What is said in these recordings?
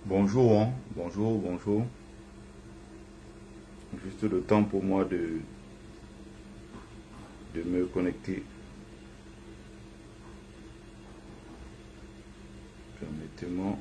Bonjour, hein. Bonjour, bonjour. Juste le temps pour moi de me connecter. Permettez-moi.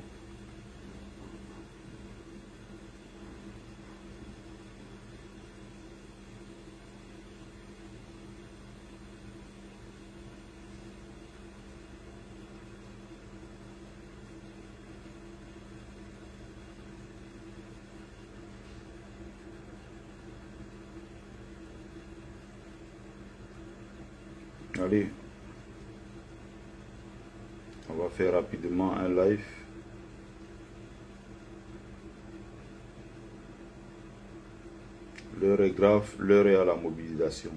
Allez, on va faire rapidement un live. L'heure est grave, l'heure est à la mobilisation.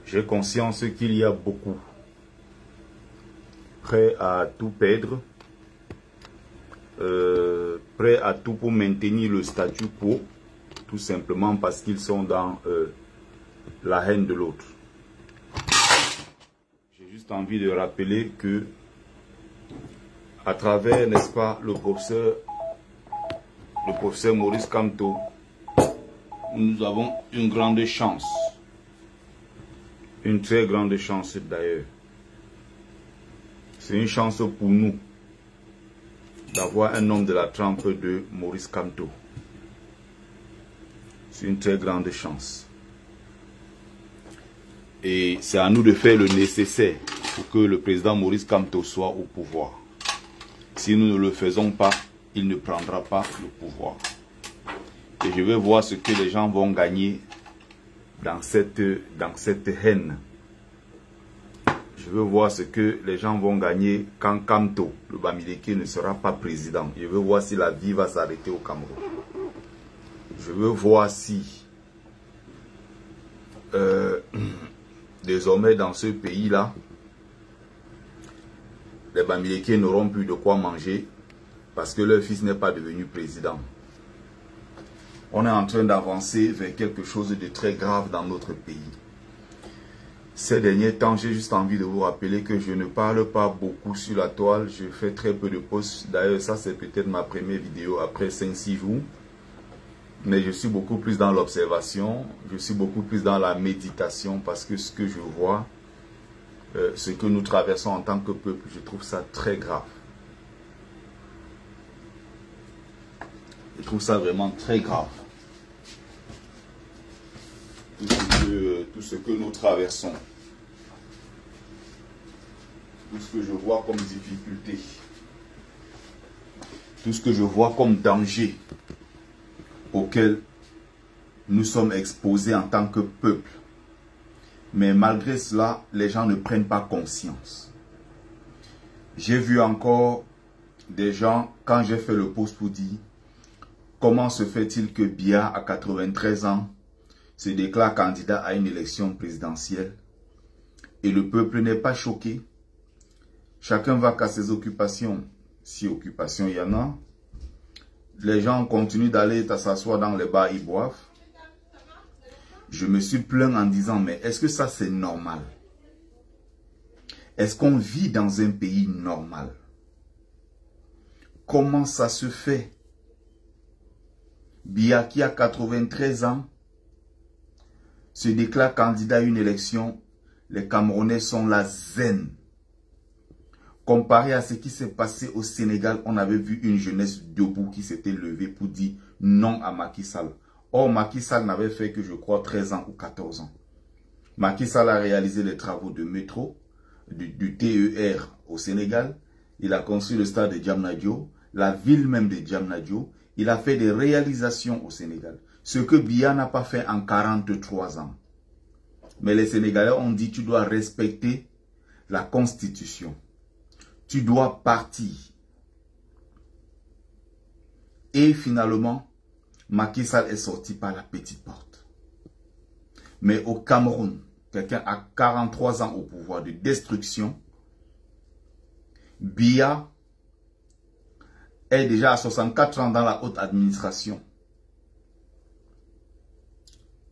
J'ai conscience qu'il y a beaucoup prêts à tout perdre, prêts à tout pour maintenir le statu quo, tout simplement parce qu'ils sont dans la haine de l'autre. J'ai juste envie de rappeler que à travers, n'est-ce pas, le professeur Maurice Kamto, nous avons une grande chance. Une très grande chance d'ailleurs. C'est une chance pour nous d'avoir un homme de la trempe de Maurice Kamto. C'est une très grande chance. Et c'est à nous de faire le nécessaire pour que le président Maurice Kamto soit au pouvoir. Si nous ne le faisons pas, il ne prendra pas le pouvoir. Et je vais voir ce que les gens vont gagner dans cette haine. Je veux voir ce que les gens vont gagner quand Kamto, le Bamileke, ne sera pas président. Je veux voir si la vie va s'arrêter au Cameroun. Je veux voir si désormais dans ce pays-là, les Bamileke n'auront plus de quoi manger parce que leur fils n'est pas devenu président. On est en train d'avancer vers quelque chose de très grave dans notre pays. Ces derniers temps, j'ai juste envie de vous rappeler que je ne parle pas beaucoup sur la toile. Je fais très peu de posts. D'ailleurs, ça c'est peut-être ma première vidéo après 5-6 jours. Mais je suis beaucoup plus dans l'observation. Je suis beaucoup plus dans la méditation parce que ce que je vois, ce que nous traversons en tant que peuple, je trouve ça très grave. Je trouve ça vraiment très grave. Tout ce que nous traversons. Tout ce que je vois comme difficulté. Tout ce que je vois comme danger auquel nous sommes exposés en tant que peuple. Mais malgré cela, les gens ne prennent pas conscience. J'ai vu encore des gens, quand j'ai fait le post pour dire comment se fait-il que Biya, à 93 ans, se déclare candidat à une élection présidentielle et le peuple n'est pas choqué. Chacun va qu'à ses occupations. Si occupation il y en a, les gens continuent d'aller s'asseoir dans les bars, ils boivent. Je me suis plaint en disant, mais est-ce que ça c'est normal? Est-ce qu'on vit dans un pays normal? Comment ça se fait? Biya qui a 93 ans se déclare candidat à une élection, les Camerounais sont la zen. Comparé à ce qui s'est passé au Sénégal, on avait vu une jeunesse debout qui s'était levée pour dire non à Macky Sall. Or, Macky Sall n'avait fait que, je crois, 13 ans ou 14 ans. Macky Sall a réalisé les travaux de métro, du TER au Sénégal. Il a construit le stade de Diamniadio, la ville même de Diamniadio. Il a fait des réalisations au Sénégal. Ce que Biya n'a pas fait en 43 ans. Mais les Sénégalais ont dit, tu dois respecter la Constitution. Tu dois partir. Et finalement, Macky Sall est sorti par la petite porte. Mais au Cameroun, quelqu'un a 43 ans au pouvoir de destruction. Biya est déjà à 64 ans dans la haute administration.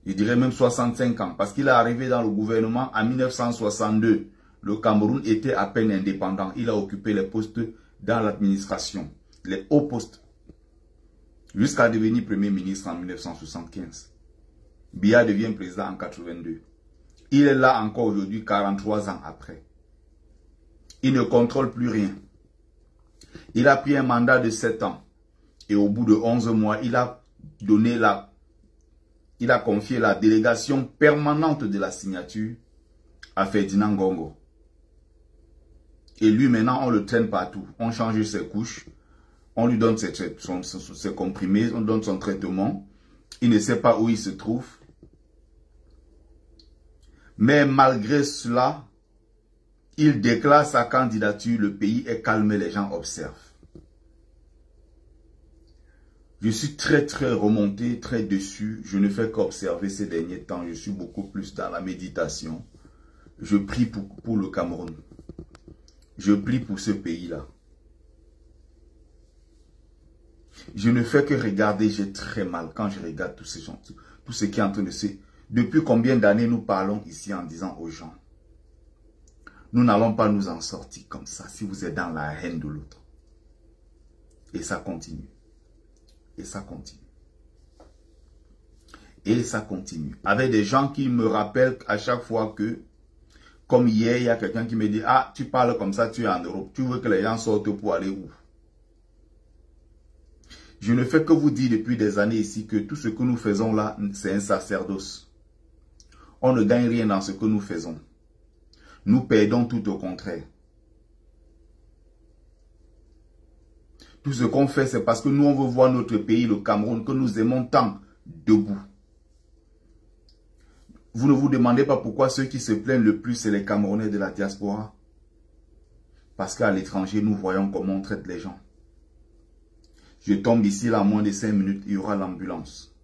Je dirais même 65 ans, parce qu'il est arrivé dans le gouvernement en 1962. Le Cameroun était à peine indépendant. Il a occupé les postes dans l'administration, les hauts postes, jusqu'à devenir Premier ministre en 1975. Biya devient président en 82. Il est là encore aujourd'hui, 43 ans après. Il ne contrôle plus rien. Il a pris un mandat de 7 ans. Et au bout de 11 mois, il a confié la délégation permanente de la signature à Ferdinand Ngongo. Et lui, maintenant, on le traîne partout. On change ses couches. On lui donne ses comprimés. On donne son traitement. Il ne sait pas où il se trouve. Mais malgré cela, il déclare sa candidature. Le pays est calme, les gens observent. Je suis très remonté, très déçu. Je ne fais qu'observer ces derniers temps. Je suis beaucoup plus dans la méditation. Je prie pour le Cameroun. Je prie pour ce pays-là. Je ne fais que regarder, j'ai très mal quand je regarde tous ces gens, tout ce qui est en train de se... Depuis combien d'années nous parlons ici en disant aux gens, nous n'allons pas nous en sortir comme ça si vous êtes dans la haine de l'autre. Et ça continue. Et ça continue. Et ça continue. Avec des gens qui me rappellent à chaque fois que, comme hier, il y a quelqu'un qui me dit, ah, tu parles comme ça, tu es en Europe. Tu veux que les gens sortent pour aller où? Je ne fais que vous dire depuis des années ici que tout ce que nous faisons là, c'est un sacerdoce. On ne gagne rien dans ce que nous faisons. Nous perdons tout au contraire. Tout ce qu'on fait, c'est parce que nous, on veut voir notre pays, le Cameroun, que nous aimons tant, debout. Vous ne vous demandez pas pourquoi ceux qui se plaignent le plus, c'est les Camerounais de la diaspora. Parce qu'à l'étranger, nous voyons comment on traite les gens. Je tombe ici, là, en moins de 5 minutes, il y aura l'ambulance.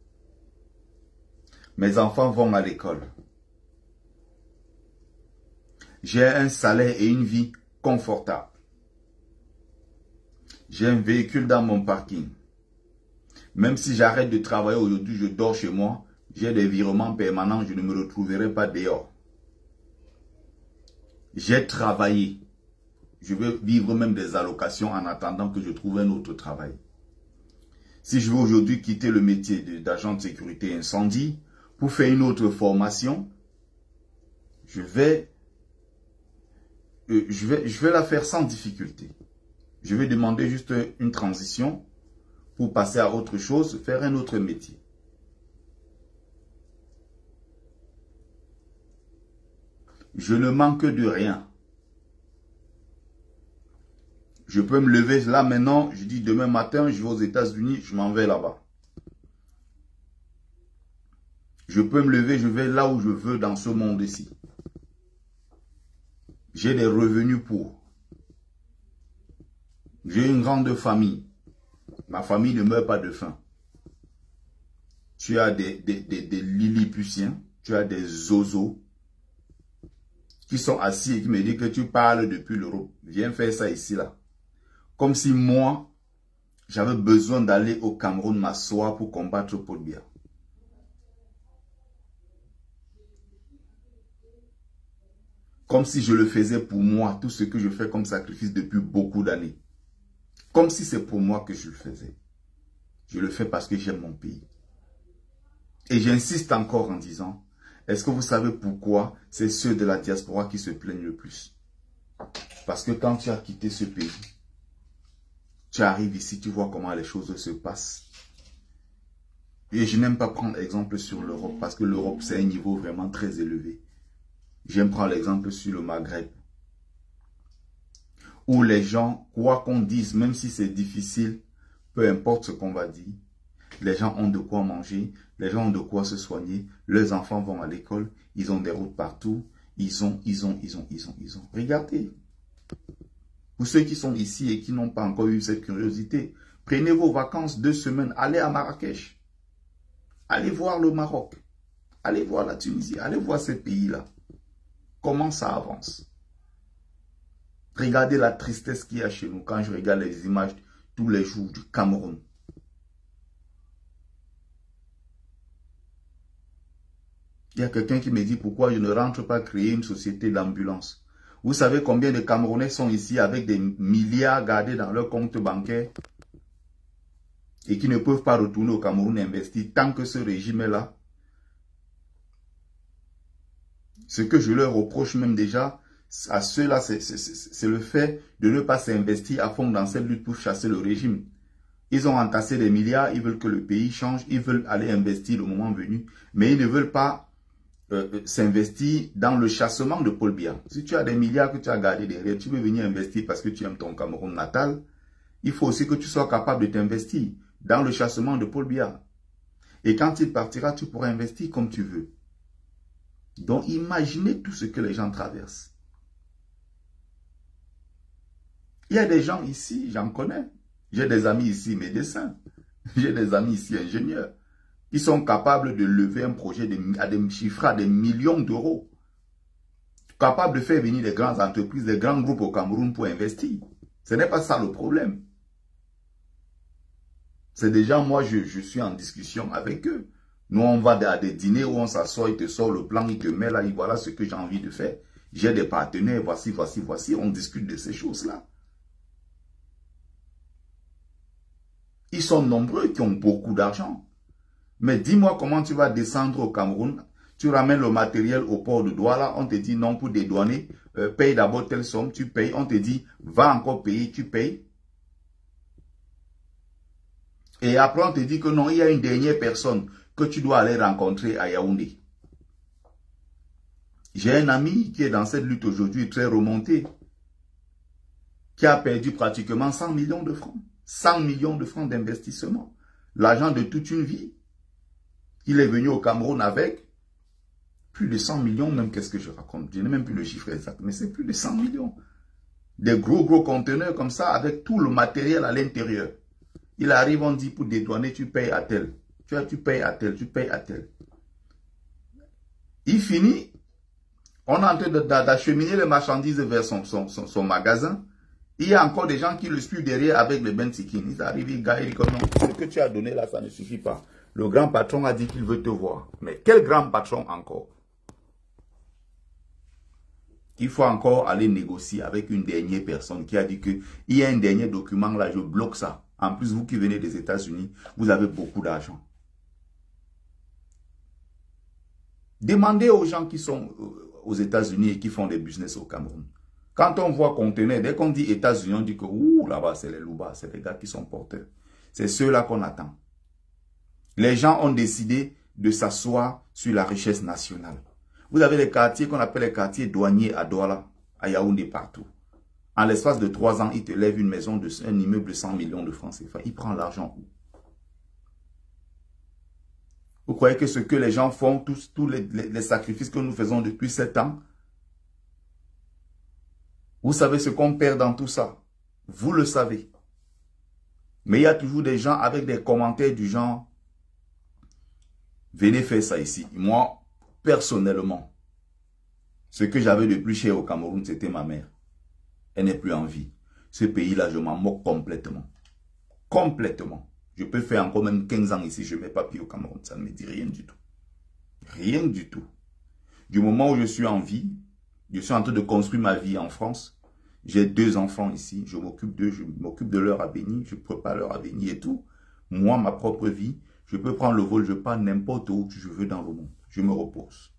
Mes enfants vont à l'école. J'ai un salaire et une vie confortable. J'ai un véhicule dans mon parking. Même si j'arrête de travailler aujourd'hui, je dors chez moi, j'ai des virements permanents, je ne me retrouverai pas dehors. J'ai travaillé. Je veux vivre même des allocations en attendant que je trouve un autre travail. Si je veux aujourd'hui quitter le métier d'agent de sécurité incendie pour faire une autre formation, je vais la faire sans difficulté. Je vais demander juste une transition pour passer à autre chose, faire un autre métier. Je ne manque de rien. Je peux me lever là maintenant, je dis demain matin, je vais aux États-Unis, je m'en vais là-bas. Je peux me lever, je vais là où je veux dans ce monde-ci. J'ai des revenus pour. J'ai une grande famille. Ma famille ne meurt pas de faim. Tu as des Lilliputiens, tu as des zozos qui sont assis et qui me disent que tu parles depuis l'Europe. Viens faire ça ici, là. Comme si moi, j'avais besoin d'aller au Cameroun m'asseoir pour combattre Paul Biya. Comme si je le faisais pour moi, tout ce que je fais comme sacrifice depuis beaucoup d'années. Comme si c'est pour moi que je le faisais. Je le fais parce que j'aime mon pays. Et j'insiste encore en disant, est-ce que vous savez pourquoi c'est ceux de la diaspora qui se plaignent le plus? Parce que quand tu as quitté ce pays, tu arrives ici, tu vois comment les choses se passent. Et je n'aime pas prendre exemple sur l'Europe, parce que l'Europe, c'est un niveau vraiment très élevé. J'aime prendre l'exemple sur le Maghreb, où les gens, quoi qu'on dise, même si c'est difficile, peu importe ce qu'on va dire, les gens ont de quoi manger, les gens ont de quoi se soigner, leurs enfants vont à l'école, ils ont des routes partout, ils ont. Regardez. Pour ceux qui sont ici et qui n'ont pas encore eu cette curiosité, prenez vos vacances 2 semaines, allez à Marrakech. Allez voir le Maroc. Allez voir la Tunisie. Allez voir ces pays-là. Comment ça avance. Regardez la tristesse qu'il y a chez nous. Quand je regarde les images tous les jours du Cameroun. Il y a quelqu'un qui me dit pourquoi je ne rentre pas créer une société d'ambulance. Vous savez combien de Camerounais sont ici avec des milliards gardés dans leur compte bancaire et qui ne peuvent pas retourner au Cameroun investir tant que ce régime est là. Ce que je leur reproche même déjà à ceux-là, c'est le fait de ne pas s'investir à fond dans cette lutte pour chasser le régime. Ils ont entassé des milliards, ils veulent que le pays change, ils veulent aller investir le moment venu, mais ils ne veulent pas s'investir dans le chassement de Paul Biya. Si tu as des milliards que tu as gardés derrière, tu veux venir investir parce que tu aimes ton Cameroun natal, il faut aussi que tu sois capable de t'investir dans le chassement de Paul Biya. Et quand il partira, tu pourras investir comme tu veux. Donc imaginez tout ce que les gens traversent. Il y a des gens ici, j'en connais. J'ai des amis ici médecins. J'ai des amis ici ingénieurs. Ils sont capables de lever un projet à des chiffres à des millions d'euros. Capables de faire venir des grandes entreprises, des grands groupes au Cameroun pour investir. Ce n'est pas ça le problème. C'est des gens, moi je suis en discussion avec eux. Nous on va à des dîners où on s'assoit, il te sort le plan, il te met là, voilà ce que j'ai envie de faire. J'ai des partenaires, voici, on discute de ces choses-là. Ils sont nombreux qui ont beaucoup d'argent. Mais dis-moi comment tu vas descendre au Cameroun, tu ramènes le matériel au port de Douala, on te dit non pour dédouaner, paye d'abord telle somme, tu payes, on te dit va encore payer, tu payes. Et après on te dit que non, il y a une dernière personne que tu dois aller rencontrer à Yaoundé. J'ai un ami qui est dans cette lutte aujourd'hui très remonté, qui a perdu pratiquement 100 millions de francs. 100 millions de francs d'investissement. L'argent de toute une vie. Il est venu au Cameroun avec plus de 100 millions, même qu'est-ce que je raconte. Je n'ai même plus le chiffre exact, mais c'est plus de 100 millions. Des gros conteneurs comme ça, avec tout le matériel à l'intérieur. Il arrive, on dit pour dédouaner, tu payes à tel. Tu payes à tel, tu payes à tel. Il finit, on est en train d'acheminer les marchandises vers son magasin. Il y a encore des gens qui le suivent derrière avec le bentikin. Ils arrivent, ils disent que non, ce que tu as donné là, ça ne suffit pas. Le grand patron a dit qu'il veut te voir. Mais quel grand patron encore? Il faut encore aller négocier avec une dernière personne qui a dit qu'il y a un dernier document là, je bloque ça. En plus, vous qui venez des États-Unis, vous avez beaucoup d'argent. Demandez aux gens qui sont aux États-Unis et qui font des business au Cameroun. Quand on voit conteneur, dès qu'on dit États-Unis, on dit que là-bas, c'est les loubas, c'est les gars qui sont porteurs. C'est ceux-là qu'on attend. Les gens ont décidé de s'asseoir sur la richesse nationale. Vous avez les quartiers qu'on appelle les quartiers douaniers à Douala, à Yaoundé, partout. En l'espace de 3 ans, il te lève une maison, un immeuble de 100 millions de francs CFA. Il prend l'argent où? Vous croyez que ce que les gens font, tous les sacrifices que nous faisons depuis 7 ans, vous savez ce qu'on perd dans tout ça? Vous le savez. Mais il y a toujours des gens avec des commentaires du genre, venez faire ça ici. Moi, personnellement, ce que j'avais de plus cher au Cameroun, c'était ma mère. Elle n'est plus en vie. Ce pays-là, je m'en moque complètement. Complètement. Je peux faire encore même 15 ans ici, je ne mets pas pied au Cameroun. Ça ne me dit rien du tout. Rien du tout. Du moment où je suis en vie, je suis en train de construire ma vie en France. J'ai 2 enfants ici. Je m'occupe d'eux, je m'occupe de leur avenir. Je prépare leur avenir et tout. Moi, ma propre vie, je peux prendre le vol, je pars n'importe où je veux dans le monde. Je me repose.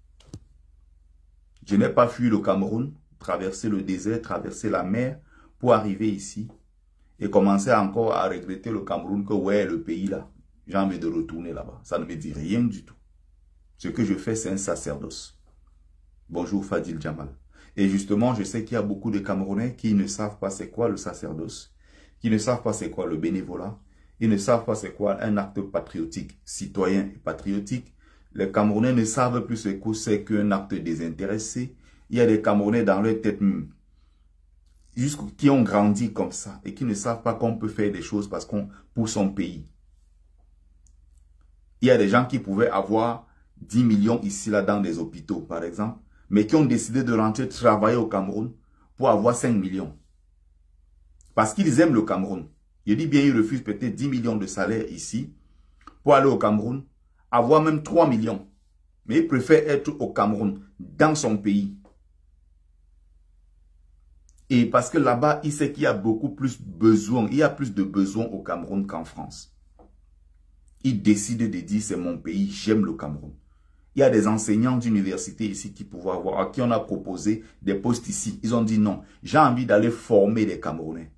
Je n'ai pas fui le Cameroun, traverser le désert, traverser la mer pour arriver ici et commencer encore à regretter le Cameroun que ouais, le pays là, j'ai envie de retourner là-bas. Ça ne me dit rien du tout. Ce que je fais, c'est un sacerdoce. Bonjour Fadil Jamal. Et justement, je sais qu'il y a beaucoup de Camerounais qui ne savent pas c'est quoi le sacerdoce, qui ne savent pas c'est quoi le bénévolat, ils ne savent pas c'est quoi un acte patriotique, citoyen et patriotique. Les Camerounais ne savent plus ce que c'est qu'un acte désintéressé. Il y a des Camerounais dans leur tête qui ont grandi comme ça et qui ne savent pas qu'on peut faire des choses parce qu'on pour son pays. Il y a des gens qui pouvaient avoir 10 millions ici, là, dans des hôpitaux, par exemple, mais qui ont décidé de rentrer travailler au Cameroun pour avoir 5 millions. Parce qu'ils aiment le Cameroun. Je dis bien, il refuse peut-être 10 millions de salaire ici pour aller au Cameroun, avoir même 3 millions. Mais il préfère être au Cameroun, dans son pays. Et parce que là-bas, il sait qu'il y a beaucoup plus besoin, il y a plus de besoins au Cameroun qu'en France. Il décide de dire, c'est mon pays, j'aime le Cameroun. Il y a des enseignants d'université ici qui pouvaient avoir, à qui on a proposé des postes ici. Ils ont dit non, j'ai envie d'aller former des Camerounais.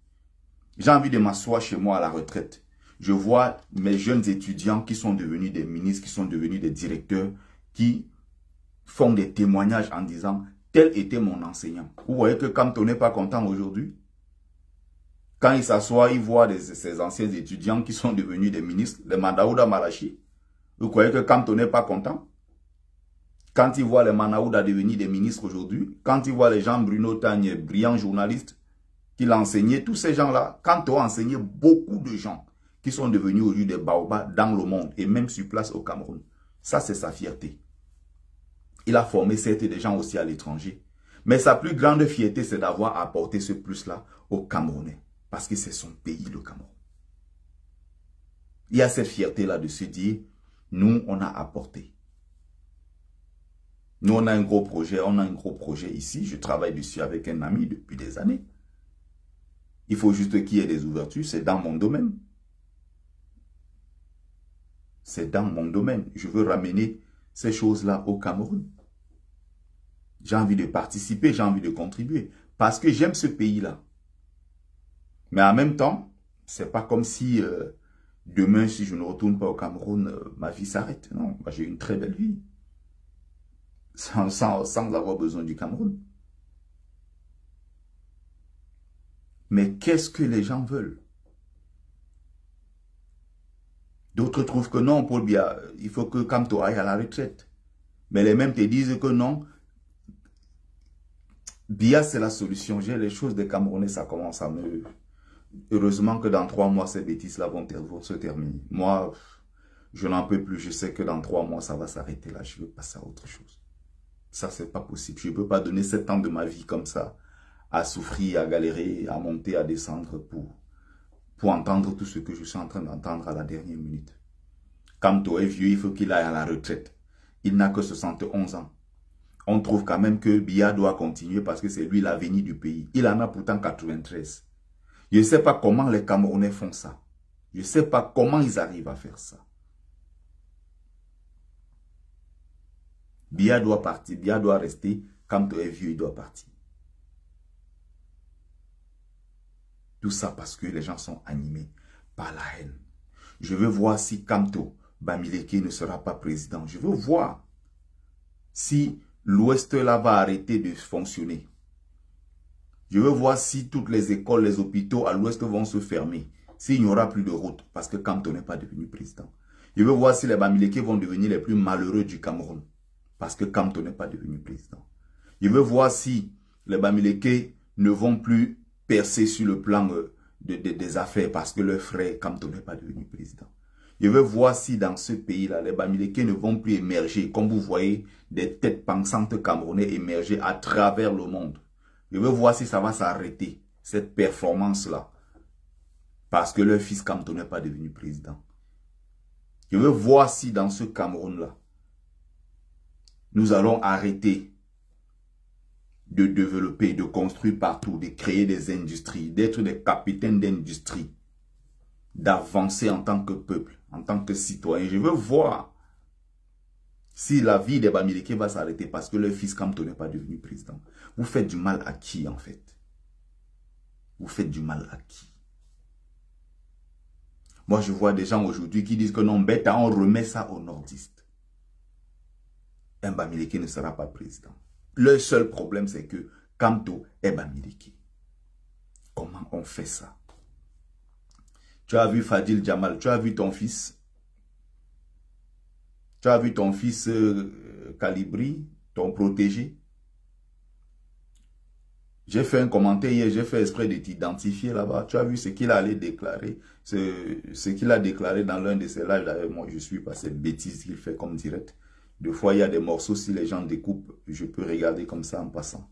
J'ai envie de m'asseoir chez moi à la retraite. Je vois mes jeunes étudiants qui sont devenus des ministres, qui sont devenus des directeurs, qui font des témoignages en disant, tel était mon enseignant. Vous voyez que quand on n'est pas content aujourd'hui, quand il s'assoit, il voit ces anciens étudiants qui sont devenus des ministres, les Madaouda Malachi. Vous croyez que quand on n'est pas content, quand il voit les Manaouda devenir des ministres aujourd'hui, quand il voit les gens Bruno Tagne, brillants journalistes, qu'il a enseigné, tous ces gens-là, quand on a enseigné beaucoup de gens qui sont devenus aujourd'hui des baobabs dans le monde et même sur place au Cameroun, ça c'est sa fierté. Il a formé certes des gens aussi à l'étranger, mais sa plus grande fierté c'est d'avoir apporté ce plus-là aux Camerounais, parce que c'est son pays le Cameroun. Il y a cette fierté-là de se dire, nous on a apporté. Nous, on a un gros projet ici. Je travaille dessus avec un ami depuis des années. Il faut juste qu'il y ait des ouvertures. C'est dans mon domaine. C'est dans mon domaine. Je veux ramener ces choses-là au Cameroun. J'ai envie de participer, j'ai envie de contribuer. Parce que j'aime ce pays-là. Mais en même temps, c'est pas comme si demain, si je ne retourne pas au Cameroun, ma vie s'arrête. Non, j'ai une très belle vie. Sans avoir besoin du Cameroun. Mais qu'est-ce que les gens veulent? D'autres trouvent que non, Paul Biya, il faut que Kamto aille à la retraite. Mais les mêmes te disent que non, Biya c'est la solution. J'ai les choses des Camerounais, ça commence à me... Heureusement que dans 3 mois, ces bêtises-là vont se terminer. Moi, je n'en peux plus. Je sais que dans 3 mois, ça va s'arrêter là. Je veux passer à autre chose. Ça, c'est pas possible. Je ne peux pas donner 7 ans de ma vie comme ça, à souffrir, à galérer, à monter, à descendre pour entendre tout ce que je suis en train d'entendre à la dernière minute. Kamto est vieux, il faut qu'il aille à la retraite. Il n'a que 71 ans. On trouve quand même que Biya doit continuer parce que c'est lui l'avenir du pays. Il en a pourtant 93. Je ne sais pas comment les Camerounais font ça. Je ne sais pas comment ils arrivent à faire ça. Biya doit partir, Biya doit rester. Kamto est vieux, il doit partir. Tout ça parce que les gens sont animés par la haine. Je veux voir si Kamto Bamileke ne sera pas président. Je veux voir si l'Ouest là va arrêter de fonctionner. Je veux voir si toutes les écoles, les hôpitaux à l'Ouest vont se fermer. S'il n'y aura plus de route parce que Kamto n'est pas devenu président. Je veux voir si les Bamileke vont devenir les plus malheureux du Cameroun. Parce que Kamto n'est pas devenu président. Je veux voir si les Bamileke ne vont plus percer sur le plan des affaires parce que leur frère Kamto n'est pas devenu président. Je veux voir si dans ce pays-là, les Bamileke ne vont plus émerger, comme vous voyez, des têtes pensantes camerounais émerger à travers le monde. Je veux voir si ça va s'arrêter, cette performance-là, parce que leur fils Kamto n'est pas devenu président. Je veux voir si dans ce Cameroun-là, nous allons arrêter de développer, de construire partout, de créer des industries, d'être des capitaines d'industrie, d'avancer en tant que peuple, en tant que citoyen. Je veux voir si la vie des Bamileke va s'arrêter parce que leur fils Kamto n'est pas devenu président. Vous faites du mal à qui en fait? Vous faites du mal à qui? Moi je vois des gens aujourd'hui qui disent que non, bêta, on remet ça aux nordistes. Un Bamileke ne sera pas président. Le seul problème, c'est que Kamto est Bamileke. Comment on fait ça? Tu as vu Fadil Jamal, tu as vu ton fils. Tu as vu ton fils Calibri, ton protégé. J'ai fait un commentaire hier, j'ai fait exprès de t'identifier là-bas. Tu as vu ce qu'il allait déclarer, ce qu'il a déclaré dans l'un de ses lives. Moi, je suis pas cette bêtise qu'il fait comme direct. Des fois, il y a des morceaux, si les gens découpent, je peux regarder comme ça en passant.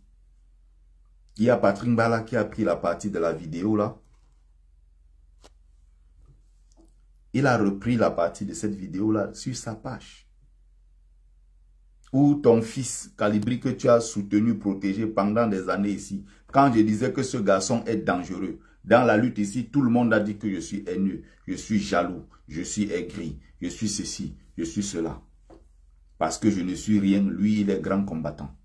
Il y a Patrick Mbala qui a pris la partie de la vidéo là. Il a repris la partie de cette vidéo-là sur sa page. Où ton fils, Calibri, que tu as soutenu, protégé pendant des années ici, quand je disais que ce garçon est dangereux, dans la lutte ici, tout le monde a dit que je suis haineux, je suis jaloux, je suis aigri, je suis ceci, je suis cela. Parce que je ne suis rien, lui, il est grand combattant.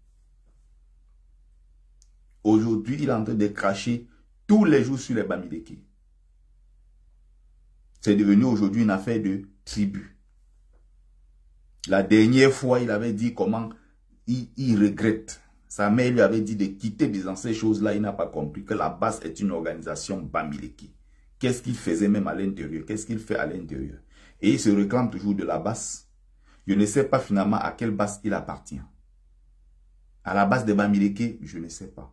Aujourd'hui, il est en train de cracher tous les jours sur les Bamileke. C'est devenu aujourd'hui une affaire de tribu. La dernière fois, il avait dit comment il regrette. Sa mère lui avait dit de quitter dans ces choses-là. Il n'a pas compris que la base est une organisation Bamileke. Qu'est-ce qu'il faisait même à l'intérieur? Qu'est-ce qu'il fait à l'intérieur? Et il se réclame toujours de la base. Je ne sais pas finalement à quelle base il appartient. À la base des Bamileke, je ne sais pas.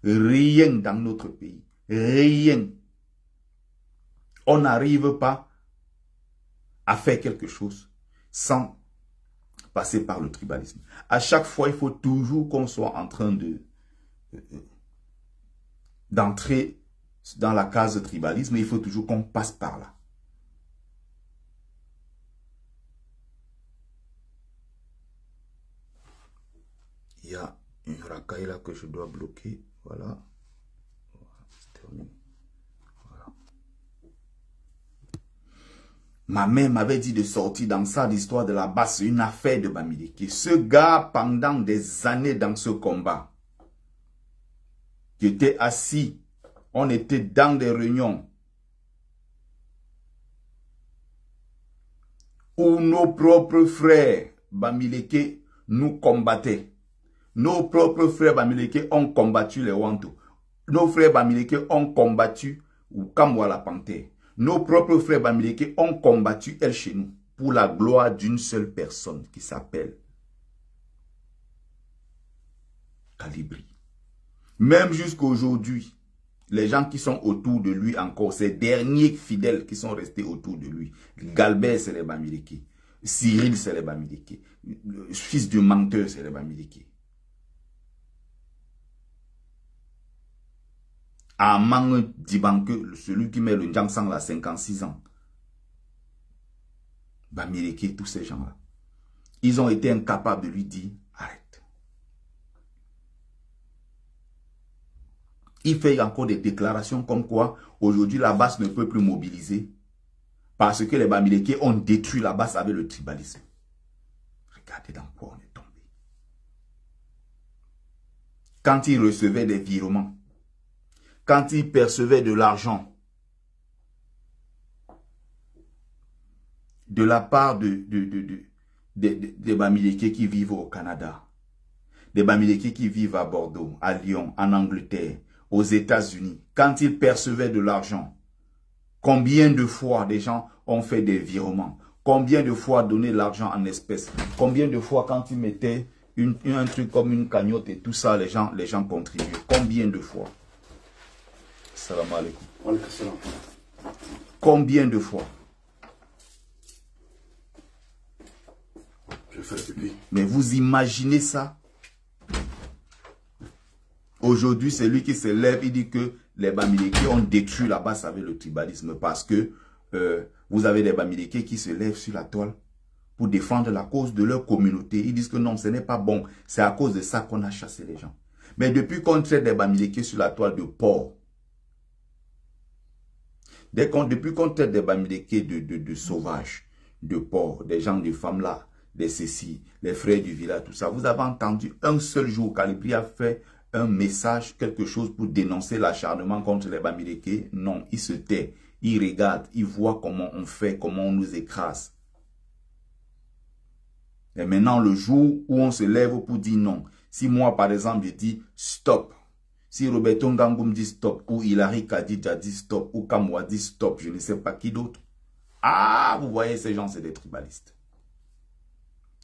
Rien dans notre pays. Rien. On n'arrive pas à faire quelque chose sans passer par le tribalisme. À chaque fois, il faut toujours qu'on soit en train d'entrer dans la case tribalisme. Il faut toujours qu'on passe par là. Il y a une racaille là que je dois bloquer. Voilà. C'est terminé. Voilà. Ma mère m'avait dit de sortir dans ça, l'histoire de la base, une affaire de Bamileke. Ce gars, pendant des années dans ce combat, j'étais assis, on était dans des réunions où nos propres frères Bamileke nous combattaient. Nos propres frères Bamileke ont combattu les Wanto. Nos frères Bamileke ont combattu Kamwa la Panthère. Nos propres frères Bamileke ont combattu El Chenou pour la gloire d'une seule personne qui s'appelle Calibri. Même jusqu'à aujourd'hui, les gens qui sont autour de lui encore, ces derniers fidèles qui sont restés autour de lui, Galbert c'est les Bamileke, Cyril c'est les Bamileke, le fils du menteur c'est les Bamileke. Amang Dibanke, celui qui met le Njangsang à 56 ans. Bamileke, tous ces gens-là. Ils ont été incapables de lui dire, arrête. Il fait encore des déclarations comme quoi, aujourd'hui, la base ne peut plus mobiliser. Parce que les Bamileke ont détruit la base avec le tribalisme. Regardez dans quoi on est tombé. Quand ils recevaient des virements, quand ils percevaient de l'argent de la part des Bamileke qui vivent au Canada, des Bamileke qui vivent à Bordeaux, à Lyon, en Angleterre, aux États-Unis, quand ils percevaient de l'argent, combien de fois des gens ont fait des virements, combien de fois donné l'argent en espèces, combien de fois quand ils mettaient un truc comme une cagnotte et tout ça, les gens contribuaient, combien de fois? Salam alaikum. Combien de fois? Je fais pipi. Mais vous imaginez ça? Aujourd'hui, c'est lui qui se lève, il dit que les Bamileke ont détruit la base avec le tribalisme parce que vous avez des Bamileke qui se lèvent sur la toile pour défendre la cause de leur communauté. Ils disent que non, ce n'est pas bon. C'est à cause de ça qu'on a chassé les gens. Mais depuis qu'on traite des Bamileke sur la toile de porc, depuis qu'on traite des Bamileke de sauvages, de porcs, des gens, des femmes là, des ceci, les frères du village, tout ça, vous avez entendu un seul jour, Calibri a fait un message, quelque chose pour dénoncer l'acharnement contre les Bamileke? Non, il se tait, il regarde, il voit comment on fait, comment on nous écrase. Et maintenant, le jour où on se lève pour dire non, si moi par exemple je dis stop, si Roberto Ngangoum dit stop, ou Hilary Kadidja dit stop, ou Kamwa dit stop, je ne sais pas qui d'autre. Ah, vous voyez, ces gens, c'est des tribalistes.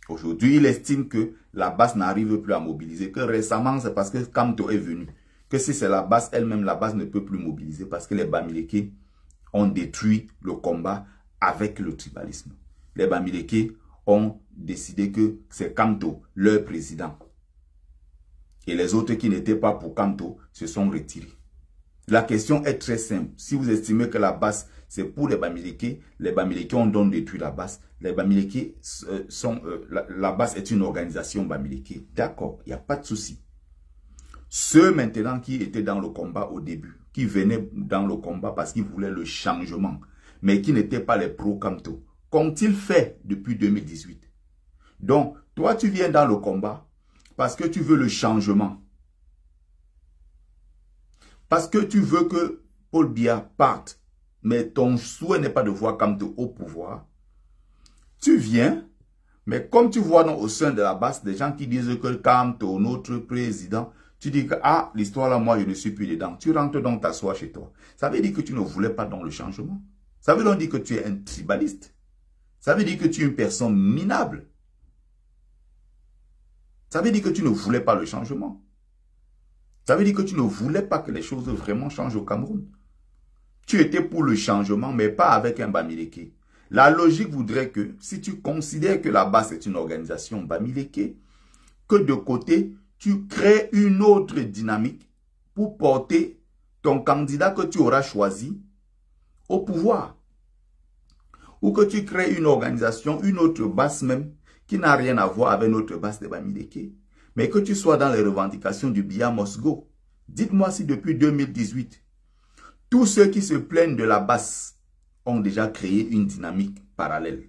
Aujourd'hui, il estime que la base n'arrive plus à mobiliser, que récemment, c'est parce que Kamto est venu. Que si c'est la base elle-même, la base ne peut plus mobiliser parce que les Bamileke ont détruit le combat avec le tribalisme. Les Bamileke ont décidé que c'est Kamto, leur président. Et les autres qui n'étaient pas pour Kamto se sont retirés. La question est très simple. Si vous estimez que la base, c'est pour les Bamileke ont donc détruit la base. Les Bamileke la base est une organisation Bamileke. D'accord, il n'y a pas de souci. Ceux maintenant qui étaient dans le combat au début, qui venaient dans le combat parce qu'ils voulaient le changement, mais qui n'étaient pas les pro-Kamto, qu'ont-ils fait depuis 2018? Donc, toi, tu viens dans le combat parce que tu veux le changement. Parce que tu veux que Paul Biya parte, mais ton souhait n'est pas de voir Kamto au pouvoir. Tu viens, mais comme tu vois au sein de la base des gens qui disent que Kamto, notre président, tu dis que ah, l'histoire là, moi je ne suis plus dedans. Tu rentres donc t'asseoir chez toi. Ça veut dire que tu ne voulais pas dans le changement. Ça veut donc dire que tu es un tribaliste. Ça veut dire que tu es une personne minable. Ça veut dire que tu ne voulais pas le changement. Ça veut dire que tu ne voulais pas que les choses vraiment changent au Cameroun. Tu étais pour le changement, mais pas avec un Bamileke. La logique voudrait que, si tu considères que la base est une organisation Bamileke, que de côté, tu crées une autre dynamique pour porter ton candidat que tu auras choisi au pouvoir. Ou que tu crées une organisation, une autre base même, qui n'a rien à voir avec notre base de Bamileke. Mais que tu sois dans les revendications du Biya must go. Dites-moi si depuis 2018, tous ceux qui se plaignent de la base ont déjà créé une dynamique parallèle.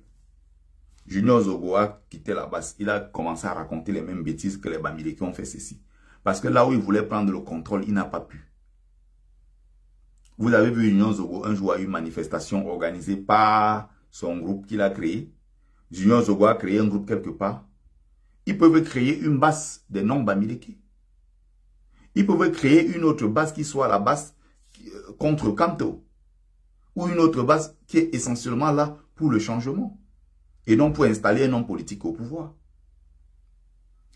Junior Zogo a quitté la base. Il a commencé à raconter les mêmes bêtises que les Bamileke ont fait ceci. Parce que là où il voulait prendre le contrôle, il n'a pas pu. Vous avez vu Junior Zogo un jour à une manifestation organisée par son groupe qu'il a créé. Junior Zogo a créé un groupe quelque part. Ils peuvent créer une base des non-Bamileke. Ils peuvent créer une autre base qui soit la base contre Kamto. Ou une autre base qui est essentiellement là pour le changement. Et non pour installer un homme politique au pouvoir.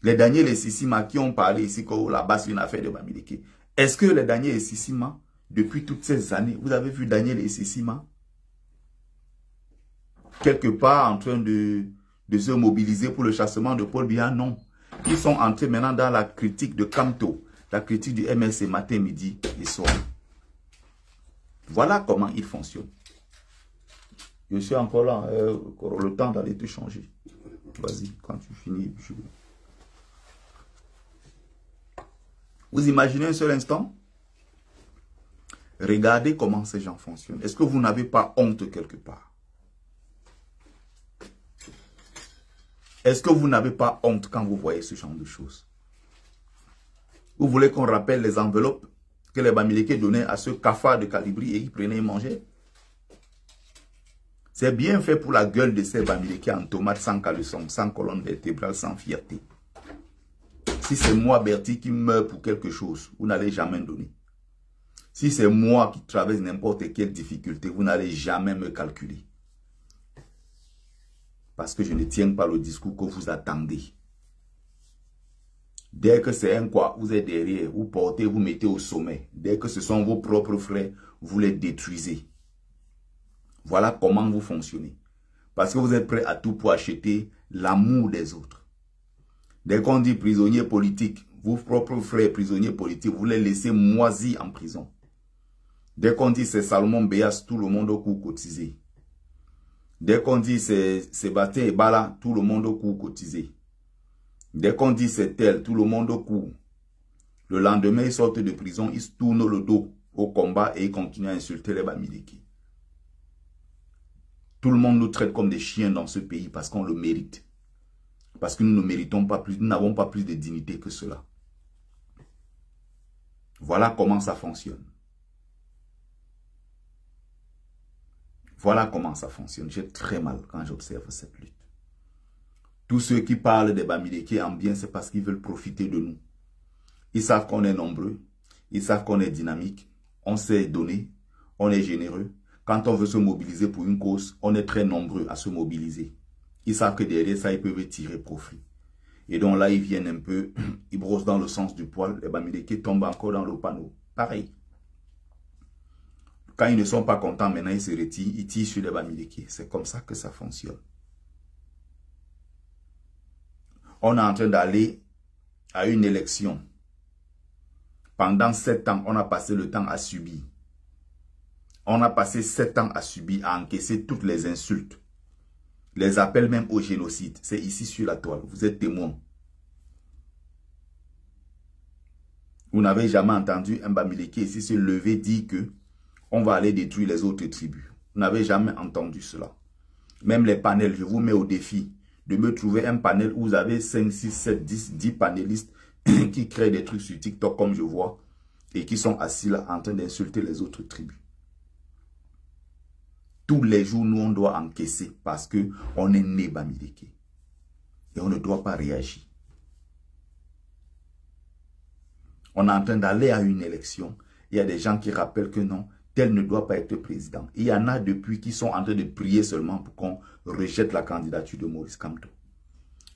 Les Daniel et Sissima qui ont parlé ici que la base est une affaire de Bamileke. Est-ce que les Daniel et Sissima, depuis toutes ces années, vous avez vu Daniel et Sissima quelque part en train de se mobiliser pour le chassement de Paul Biya? Non. Ils sont entrés maintenant dans la critique de Kamto, la critique du MLC matin, midi et soir. Voilà comment il fonctionne. Je suis encore là, le temps d'aller te changer. Vas-y, quand tu finis. Vous imaginez un seul instant? Regardez comment ces gens fonctionnent. Est-ce que vous n'avez pas honte quelque part? Est-ce que vous n'avez pas honte quand vous voyez ce genre de choses? Vous voulez qu'on rappelle les enveloppes que les Bamileke donnaient à ce cafard de Calibri et ils prenaient et mangeaient? C'est bien fait pour la gueule de ces Bamileke en tomates, sans caleçon, sans colonne vertébrale, sans fierté. Si c'est moi, Bertie, qui meurs pour quelque chose, vous n'allez jamais me donner. Si c'est moi qui traverse n'importe quelle difficulté, vous n'allez jamais me calculer. Parce que je ne tiens pas le discours que vous attendez. Dès que c'est un quoi, vous êtes derrière, vous portez, vous mettez au sommet. Dès que ce sont vos propres frères, vous les détruisez. Voilà comment vous fonctionnez. Parce que vous êtes prêt à tout pour acheter l'amour des autres. Dès qu'on dit prisonnier politique, vos propres frères prisonniers politiques, vous les laissez moisis en prison. Dès qu'on dit c'est Salomon Béas, tout le monde au coup cotisé. Dès qu'on dit c'est Sébastien Ebala, tout le monde au coup cotisé. Dès qu'on dit c'est tel, tout le monde au coup. Le lendemain, ils sortent de prison, ils se tournent le dos au combat et ils continuent à insulter les Bamileke. Tout le monde nous traite comme des chiens dans ce pays parce qu'on le mérite. Parce que nous ne méritons pas plus, nous n'avons pas plus de dignité que cela. Voilà comment ça fonctionne. Voilà comment ça fonctionne. J'ai très mal quand j'observe cette lutte. Tous ceux qui parlent des Bamileke en bien, c'est parce qu'ils veulent profiter de nous. Ils savent qu'on est nombreux. Ils savent qu'on est dynamique. On sait donner. On est généreux. Quand on veut se mobiliser pour une cause, on est très nombreux à se mobiliser. Ils savent que derrière ça, ils peuvent tirer profit. Et donc là, ils viennent un peu, ils brossent dans le sens du poil. Les Bamileke tombent encore dans le panneau. Pareil. Quand ils ne sont pas contents, maintenant ils se retirent, ils tirent sur les Bamileke. C'est comme ça que ça fonctionne. On est en train d'aller à une élection Pendant 7 ans, on a passé le temps à subir. On a passé 7 ans à subir, à encaisser toutes les insultes. Les appels même au génocide. C'est ici sur la toile. Vous êtes témoins. Vous n'avez jamais entendu un Bamileke ici se lever dire que on va aller détruire les autres tribus. Vous n'avez jamais entendu cela. Même les panels, je vous mets au défi de me trouver un panel où vous avez 5, 6, 7, 10 panélistes qui créent des trucs sur TikTok comme je vois et qui sont assis là en train d'insulter les autres tribus. Tous les jours, nous, on doit encaisser parce qu'on est né Bamileke. Et on ne doit pas réagir. On est en train d'aller à une élection. Il y a des gens qui rappellent que non, tel ne doit pas être président. Il y en a depuis qui sont en train de prier seulement pour qu'on rejette la candidature de Maurice Kamto.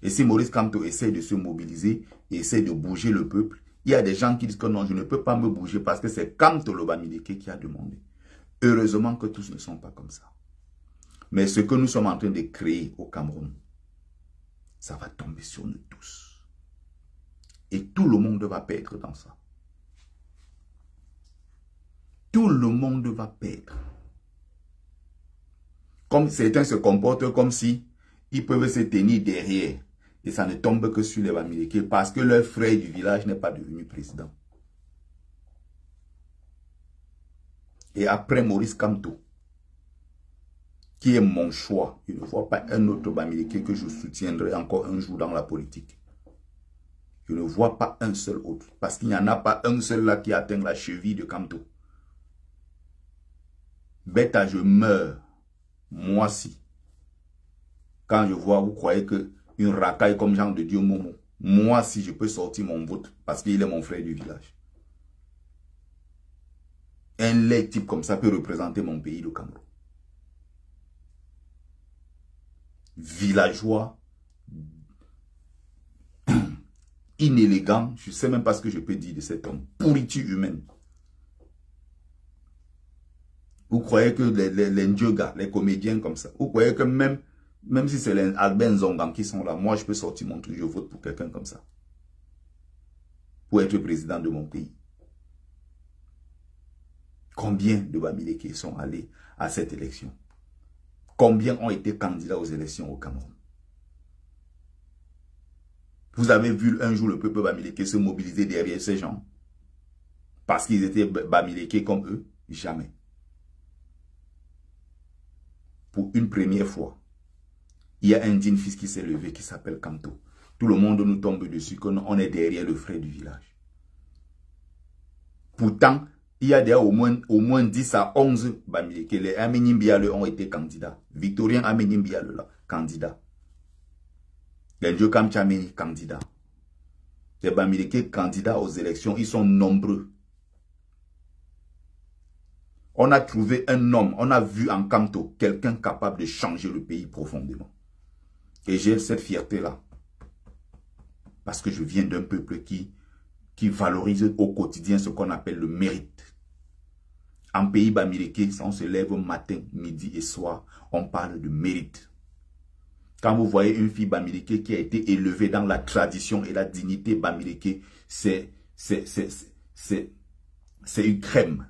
Et si Maurice Kamto essaie de se mobiliser, essaie de bouger le peuple, il y a des gens qui disent que non, je ne peux pas me bouger parce que c'est Kamto le Bamileke qui a demandé. Heureusement que tous ne sont pas comme ça. Mais ce que nous sommes en train de créer au Cameroun, ça va tomber sur nous tous. Et tout le monde va perdre dans ça. Tout le monde va perdre. Comme certains se comportent comme si ils peuvent se tenir derrière. Et ça ne tombe que sur les Bamileke parce que leur frère du village n'est pas devenu président. Et après Maurice Kamto, qui est mon choix, je ne vois pas un autre Bamileke que je soutiendrai encore un jour dans la politique. Je ne vois pas un seul autre. Parce qu'il n'y en a pas un seul là qui atteint la cheville de Kamto. Bêta, je meurs. Moi si. Quand je vois, vous croyez que une racaille comme Jean de Dieu Momo, moi si je peux sortir mon vote parce qu'il est mon frère du village. Un laid type comme ça peut représenter mon pays, le Cameroun. Villageois, inélégant, je ne sais même pas ce que je peux dire de cet homme. Pourriture humaine. Vous croyez que les Ndjoga, les comédiens comme ça, vous croyez que même si c'est les Albin Zongan qui sont là, moi je peux sortir mon truc, je vote pour quelqu'un comme ça. Pour être président de mon pays. Combien de Bamileke sont allés à cette élection? Combien ont été candidats aux élections au Cameroun? Vous avez vu un jour le peuple Bamileke se mobiliser derrière ces gens? Parce qu'ils étaient Bamileke comme eux? Jamais. Pour une première fois, il y a un digne fils qui s'est levé qui s'appelle Kamto. Tout le monde nous tombe dessus qu'on est derrière le frère du village. Pourtant, il y a déjà au moins 10 à 11 Bamileke. Les Amenim Biale ont été candidats. Victorien Amenim Biale, là, candidat. Les Djokam Tchameni, candidat. Les Bamileke candidats aux élections, ils sont nombreux. On a trouvé un homme, on a vu en Kamto quelqu'un capable de changer le pays profondément. Et j'ai cette fierté-là. Parce que je viens d'un peuple qui valorise au quotidien ce qu'on appelle le mérite. En pays Bamileke, on se lève matin, midi et soir, on parle de mérite. Quand vous voyez une fille Bamileke qui a été élevée dans la tradition et la dignité Bamileke, c'est une crème.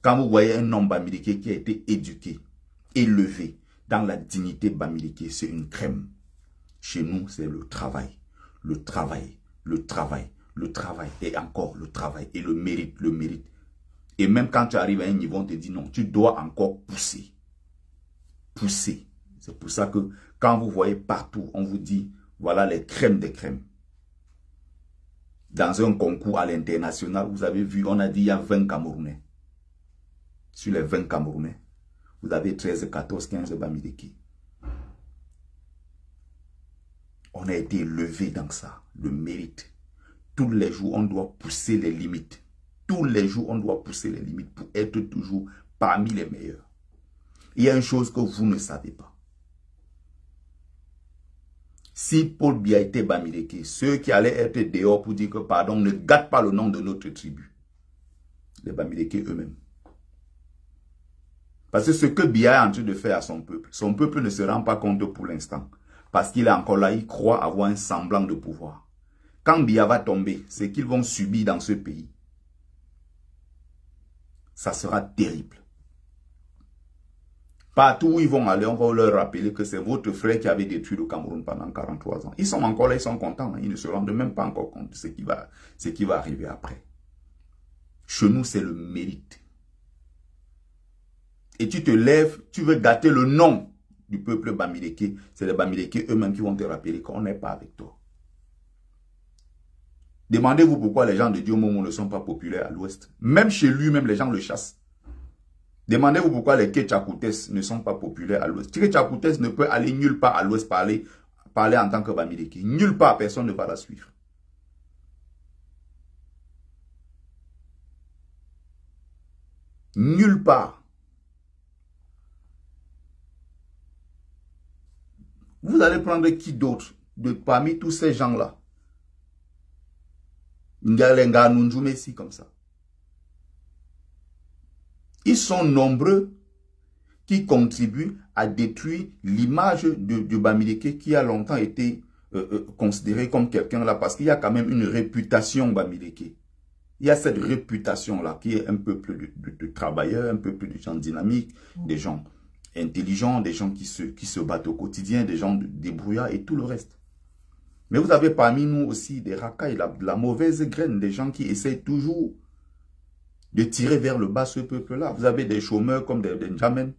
Quand vous voyez un homme Bamileke qui a été éduqué, élevé dans la dignité Bamileke, c'est une crème. Chez nous, c'est le travail. Le travail, le travail, le travail et encore le travail et le mérite, le mérite. Et même quand tu arrives à un niveau, on te dit non, tu dois encore pousser. Pousser. C'est pour ça que quand vous voyez partout, on vous dit, voilà les crèmes des crèmes. Dans un concours à l'international, vous avez vu, on a dit il y a 20 Camerounais. Sur les 20 Camerounais, vous avez 13, 14, 15 Bamileke. On a été élevé dans ça, le mérite. Tous les jours, on doit pousser les limites. Tous les jours, on doit pousser les limites pour être toujours parmi les meilleurs. Il y a une chose que vous ne savez pas. Si Paul Biya était Bamileke, ceux qui allaient être dehors pour dire que pardon, ne gâte pas le nom de notre tribu. Les Bamileke eux-mêmes. Parce que ce que Biya est en train de faire à son peuple ne se rend pas compte pour l'instant. Parce qu'il est encore là, il croit avoir un semblant de pouvoir. Quand Biya va tomber, c'est qu'ils vont subir dans ce pays. ça sera terrible. Partout où ils vont aller, on va leur rappeler que c'est votre frère qui avait détruit le Cameroun pendant 43 ans. Ils sont encore là, ils sont contents. Hein. Ils ne se rendent même pas encore compte de ce qui va arriver après. Chez nous, c'est le mérite. Et tu te lèves, tu veux gâter le nom du peuple Bamileke. C'est les Bamileke eux-mêmes qui vont te rappeler qu'on n'est pas avec toi. Demandez-vous pourquoi les gens de Diomomo ne sont pas populaires à l'ouest. Même chez lui, même les gens le chassent. Demandez-vous pourquoi les Ketchakoutes ne sont pas populaires à l'ouest. Ketchakoutes ne peut aller nulle part à l'ouest parler en tant que Bamileke. Nulle part, personne ne va la suivre. Nulle part. Vous allez prendre qui d'autre parmi tous ces gens-là? Ngalenga Nunjumesi comme ça. Ils sont nombreux qui contribuent à détruire l'image du Bamileke qui a longtemps été considéré comme quelqu'un là parce qu'il y a quand même une réputation Bamileke. Il y a cette réputation-là qui est un peuple de travailleurs, un peuple de gens dynamiques, des gens intelligents, des gens qui se battent au quotidien, des gens débrouillards et tout le reste. Mais vous avez parmi nous aussi des racailles, la mauvaise graine, des gens qui essayent toujours de tirer vers le bas ce peuple-là. Vous avez des chômeurs comme des N'Djamène,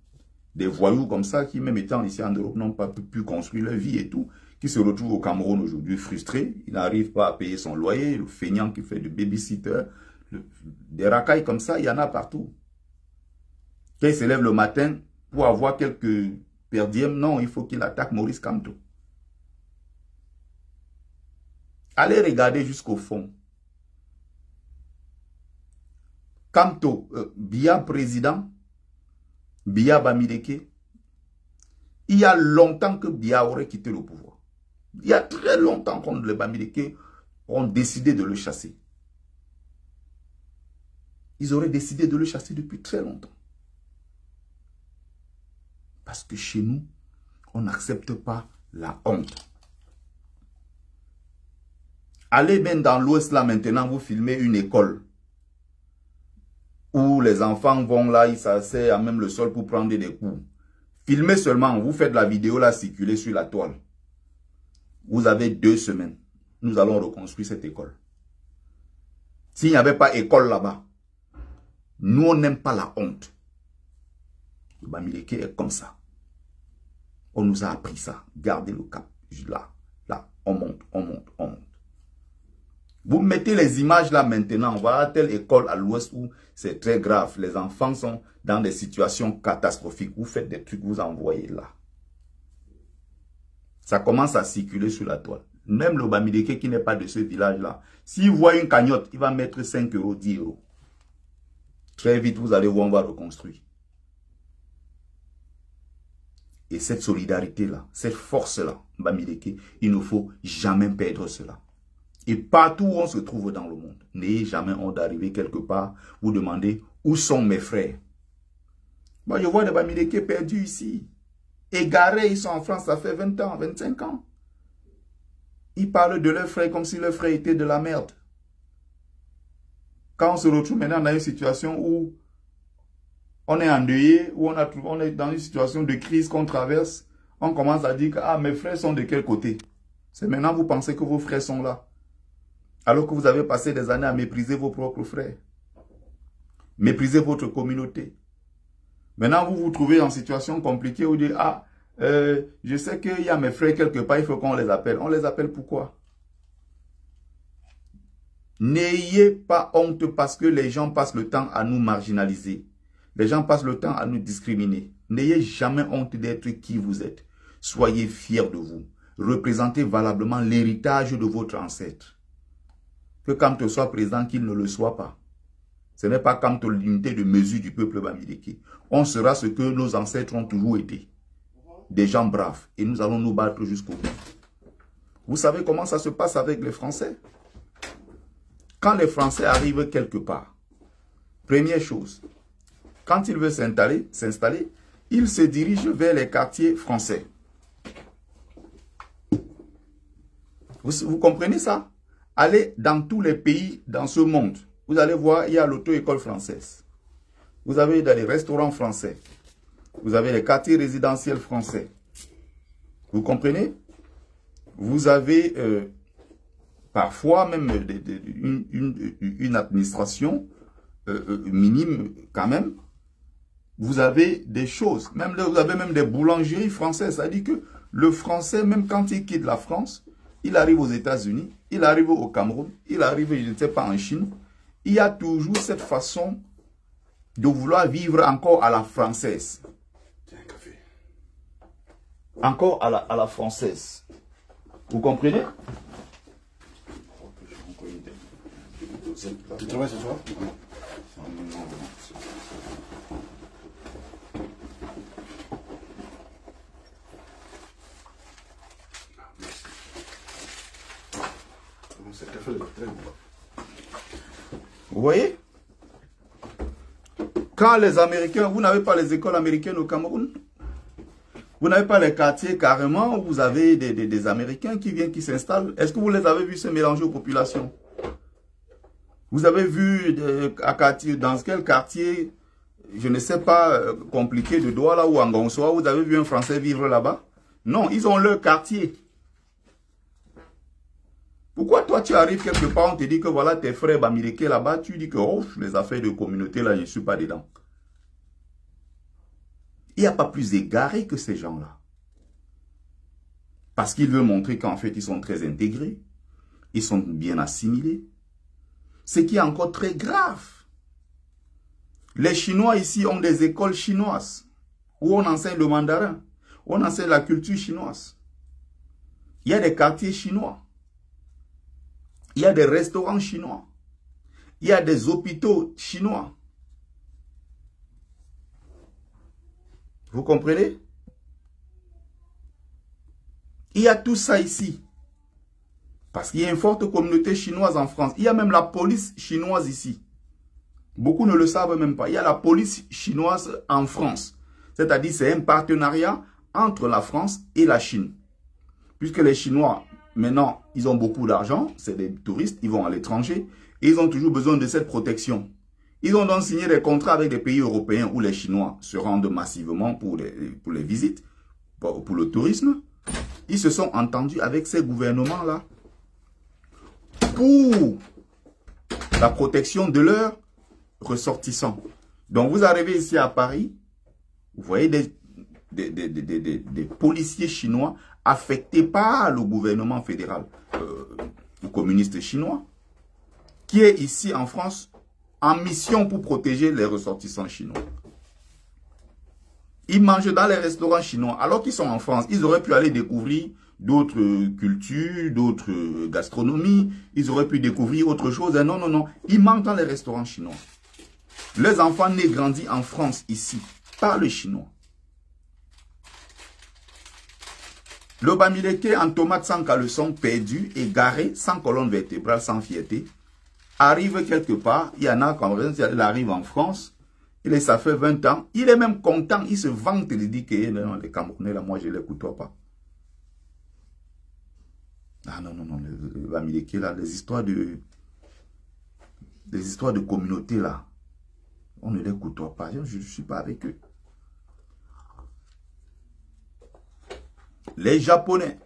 des voyous comme ça qui, même étant ici en Europe, n'ont pas pu construire leur vie et tout, qui se retrouvent au Cameroun aujourd'hui frustrés. Il n'arrive pas à payer son loyer, le feignant qui fait du babysitter. Des racailles comme ça, il y en a partout. Quand il se lève le matin pour avoir quelques perdièmes, non, il faut qu'il attaque Maurice Kamto. Allez regarder jusqu'au fond. Kamto, Biya président, Biya Bamileke, il y a longtemps que Biya aurait quitté le pouvoir. Il y a très longtemps que les Bamileke ont décidé de le chasser. Ils auraient décidé de le chasser depuis très longtemps. Parce que chez nous, on n'accepte pas la honte. Allez bien dans l'ouest là maintenant, vous filmez une école. Où les enfants vont là, ils s'asseyent à même le sol pour prendre des cours. Filmez seulement, vous faites la vidéo là circuler sur la toile. Vous avez 2 semaines. Nous allons reconstruire cette école. S'il n'y avait pas école là-bas, nous on n'aime pas la honte. Le Bamileke est comme ça. On nous a appris ça. Gardez le cap. Là, on monte, on monte, on monte. Vous mettez les images là maintenant, on va à telle école à l'ouest où c'est très grave. Les enfants sont dans des situations catastrophiques. Vous faites des trucs, vous envoyez là. Ça commence à circuler sur la toile. Même le Bamileke qui n'est pas de ce village-là, s'il voit une cagnotte, il va mettre 5 euros, 10 euros. Très vite, vous allez voir, on va reconstruire. Et cette solidarité-là, cette force-là, Bamileke, il ne faut jamais perdre cela. Et partout où on se trouve dans le monde, n'ayez jamais honte d'arriver quelque part, vous demandez où sont mes frères. Moi, je vois des Bamileke perdus ici. Égarés, ils sont en France, ça fait 20 ans, 25 ans. Ils parlent de leurs frères comme si leurs frères étaient de la merde. Quand on se retrouve maintenant dans une situation où on est endeuillé, où on est dans une situation de crise qu'on traverse, on commence à dire que ah, mes frères sont de quel côté? C'est maintenant que vous pensez que vos frères sont là. Alors que vous avez passé des années à mépriser vos propres frères. Mépriser votre communauté. Maintenant, vous vous trouvez en situation compliquée où vous dites, ah, je sais qu'il y a mes frères quelque part, il faut qu'on les appelle. On les appelle pourquoi? N'ayez pas honte parce que les gens passent le temps à nous marginaliser. Les gens passent le temps à nous discriminer. N'ayez jamais honte d'être qui vous êtes. Soyez fiers de vous. Représentez valablement l'héritage de votre ancêtre. Que Kamto soit président, qu'il ne le soit pas. Ce n'est pas Kamto l'unité de mesure du peuple Bamileke. On sera ce que nos ancêtres ont toujours été. Des gens braves. Et nous allons nous battre jusqu'au bout. Vous savez comment ça se passe avec les Français? Quand les Français arrivent quelque part, première chose, quand ils veulent s'installer, ils se dirigent vers les quartiers français. Vous comprenez ça? Allez dans tous les pays dans ce monde. Vous allez voir, il y a l'auto-école française. Vous avez dans les restaurants français. Vous avez les quartiers résidentiels français. Vous comprenez? Vous avez parfois même une administration minime quand même. Vous avez des choses. Vous avez même des boulangeries françaises. Ça dit que le français, même quand il quitte la France, il arrive aux États-Unis, il arrive au Cameroun, il arrive, je ne sais pas, en Chine. Il y a toujours cette façon de vouloir vivre encore à la française. Encore à la française. Vous comprenez? Tu travailles ce soir? Vous voyez? Quand les Américains, vous n'avez pas les écoles américaines au Cameroun? Vous n'avez pas les quartiers carrément où vous avez des Américains qui viennent, qui s'installent? Est-ce que vous les avez vus se mélanger aux populations? Vous avez vu dans quel quartier, je ne sais pas, compliqué de Douala ou Angonsoa, vous avez vu un Français vivre là-bas? Non, ils ont leur quartier. Pourquoi toi tu arrives quelque part, on te dit que voilà tes frères bamileke là-bas, tu dis que oh, les affaires de communauté là, je ne suis pas dedans. Il n'y a pas plus égaré que ces gens-là. Parce qu'ils veulent montrer qu'en fait ils sont très intégrés, ils sont bien assimilés. Ce qui est encore très grave. Les Chinois ici ont des écoles chinoises où on enseigne le mandarin, où on enseigne la culture chinoise. Il y a des quartiers chinois. Il y a des restaurants chinois. Il y a des hôpitaux chinois. Vous comprenez? Il y a tout ça ici. Parce qu'il y a une forte communauté chinoise en France. Il y a même la police chinoise ici. Beaucoup ne le savent même pas. Il y a la police chinoise en France. C'est-à-dire c'est un partenariat entre la France et la Chine. Puisque les Chinois, maintenant, ils ont beaucoup d'argent. C'est des touristes, ils vont à l'étranger. Et ils ont toujours besoin de cette protection. Ils ont donc signé des contrats avec des pays européens où les Chinois se rendent massivement pour les visites, pour le tourisme. Ils se sont entendus avec ces gouvernements-là pour la protection de leurs ressortissants. Donc vous arrivez ici à Paris, vous voyez des policiers chinois affectés par le gouvernement fédéral, le communiste chinois, qui est ici en France en mission pour protéger les ressortissants chinois. Ils mangent dans les restaurants chinois alors qu'ils sont en France. Ils auraient pu aller découvrir d'autres cultures, d'autres gastronomies. Ils auraient pu découvrir autre chose. Non, non, non. Ils mangent dans les restaurants chinois. Les enfants nés grandis en France ici parlent chinois. Le bamileke en tomate sans caleçon, perdu, égaré, sans colonne vertébrale, sans fierté, arrive quelque part. Il y en a quand il arrive en France. Ça fait 20 ans. Il est même content. Il se vante. Il dit que non, les Camerounais, là, moi, je ne les côtoie pas. Ah non, non, non. Le bamileke, là, les histoires de communauté, là, on ne les côtoie pas. Je ne suis pas avec eux. Les Japonais.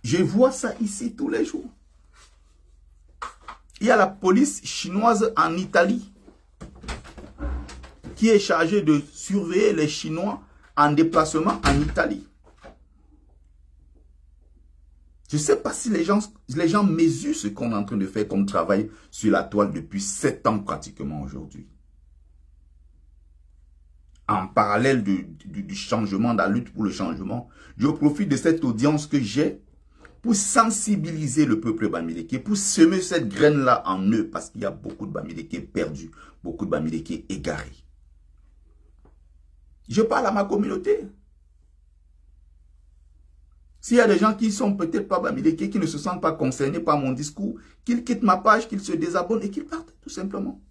Je vois ça ici tous les jours. Il y a la police chinoise en Italie qui est chargée de surveiller les Chinois en déplacement en Italie. Je ne sais pas si les gens mesurent ce qu'on est en train de faire comme travail sur la toile depuis 7 ans pratiquement aujourd'hui. En parallèle du changement, de la lutte pour le changement, je profite de cette audience que j'ai pour sensibiliser le peuple bamileke, pour semer cette graine-là en eux, parce qu'il y a beaucoup de bamileke perdus, beaucoup de bamileke égarés. Je parle à ma communauté. S'il y a des gens qui ne sont peut-être pas bamileke, qui ne se sentent pas concernés par mon discours, qu'ils quittent ma page, qu'ils se désabonnent et qu'ils partent, tout simplement.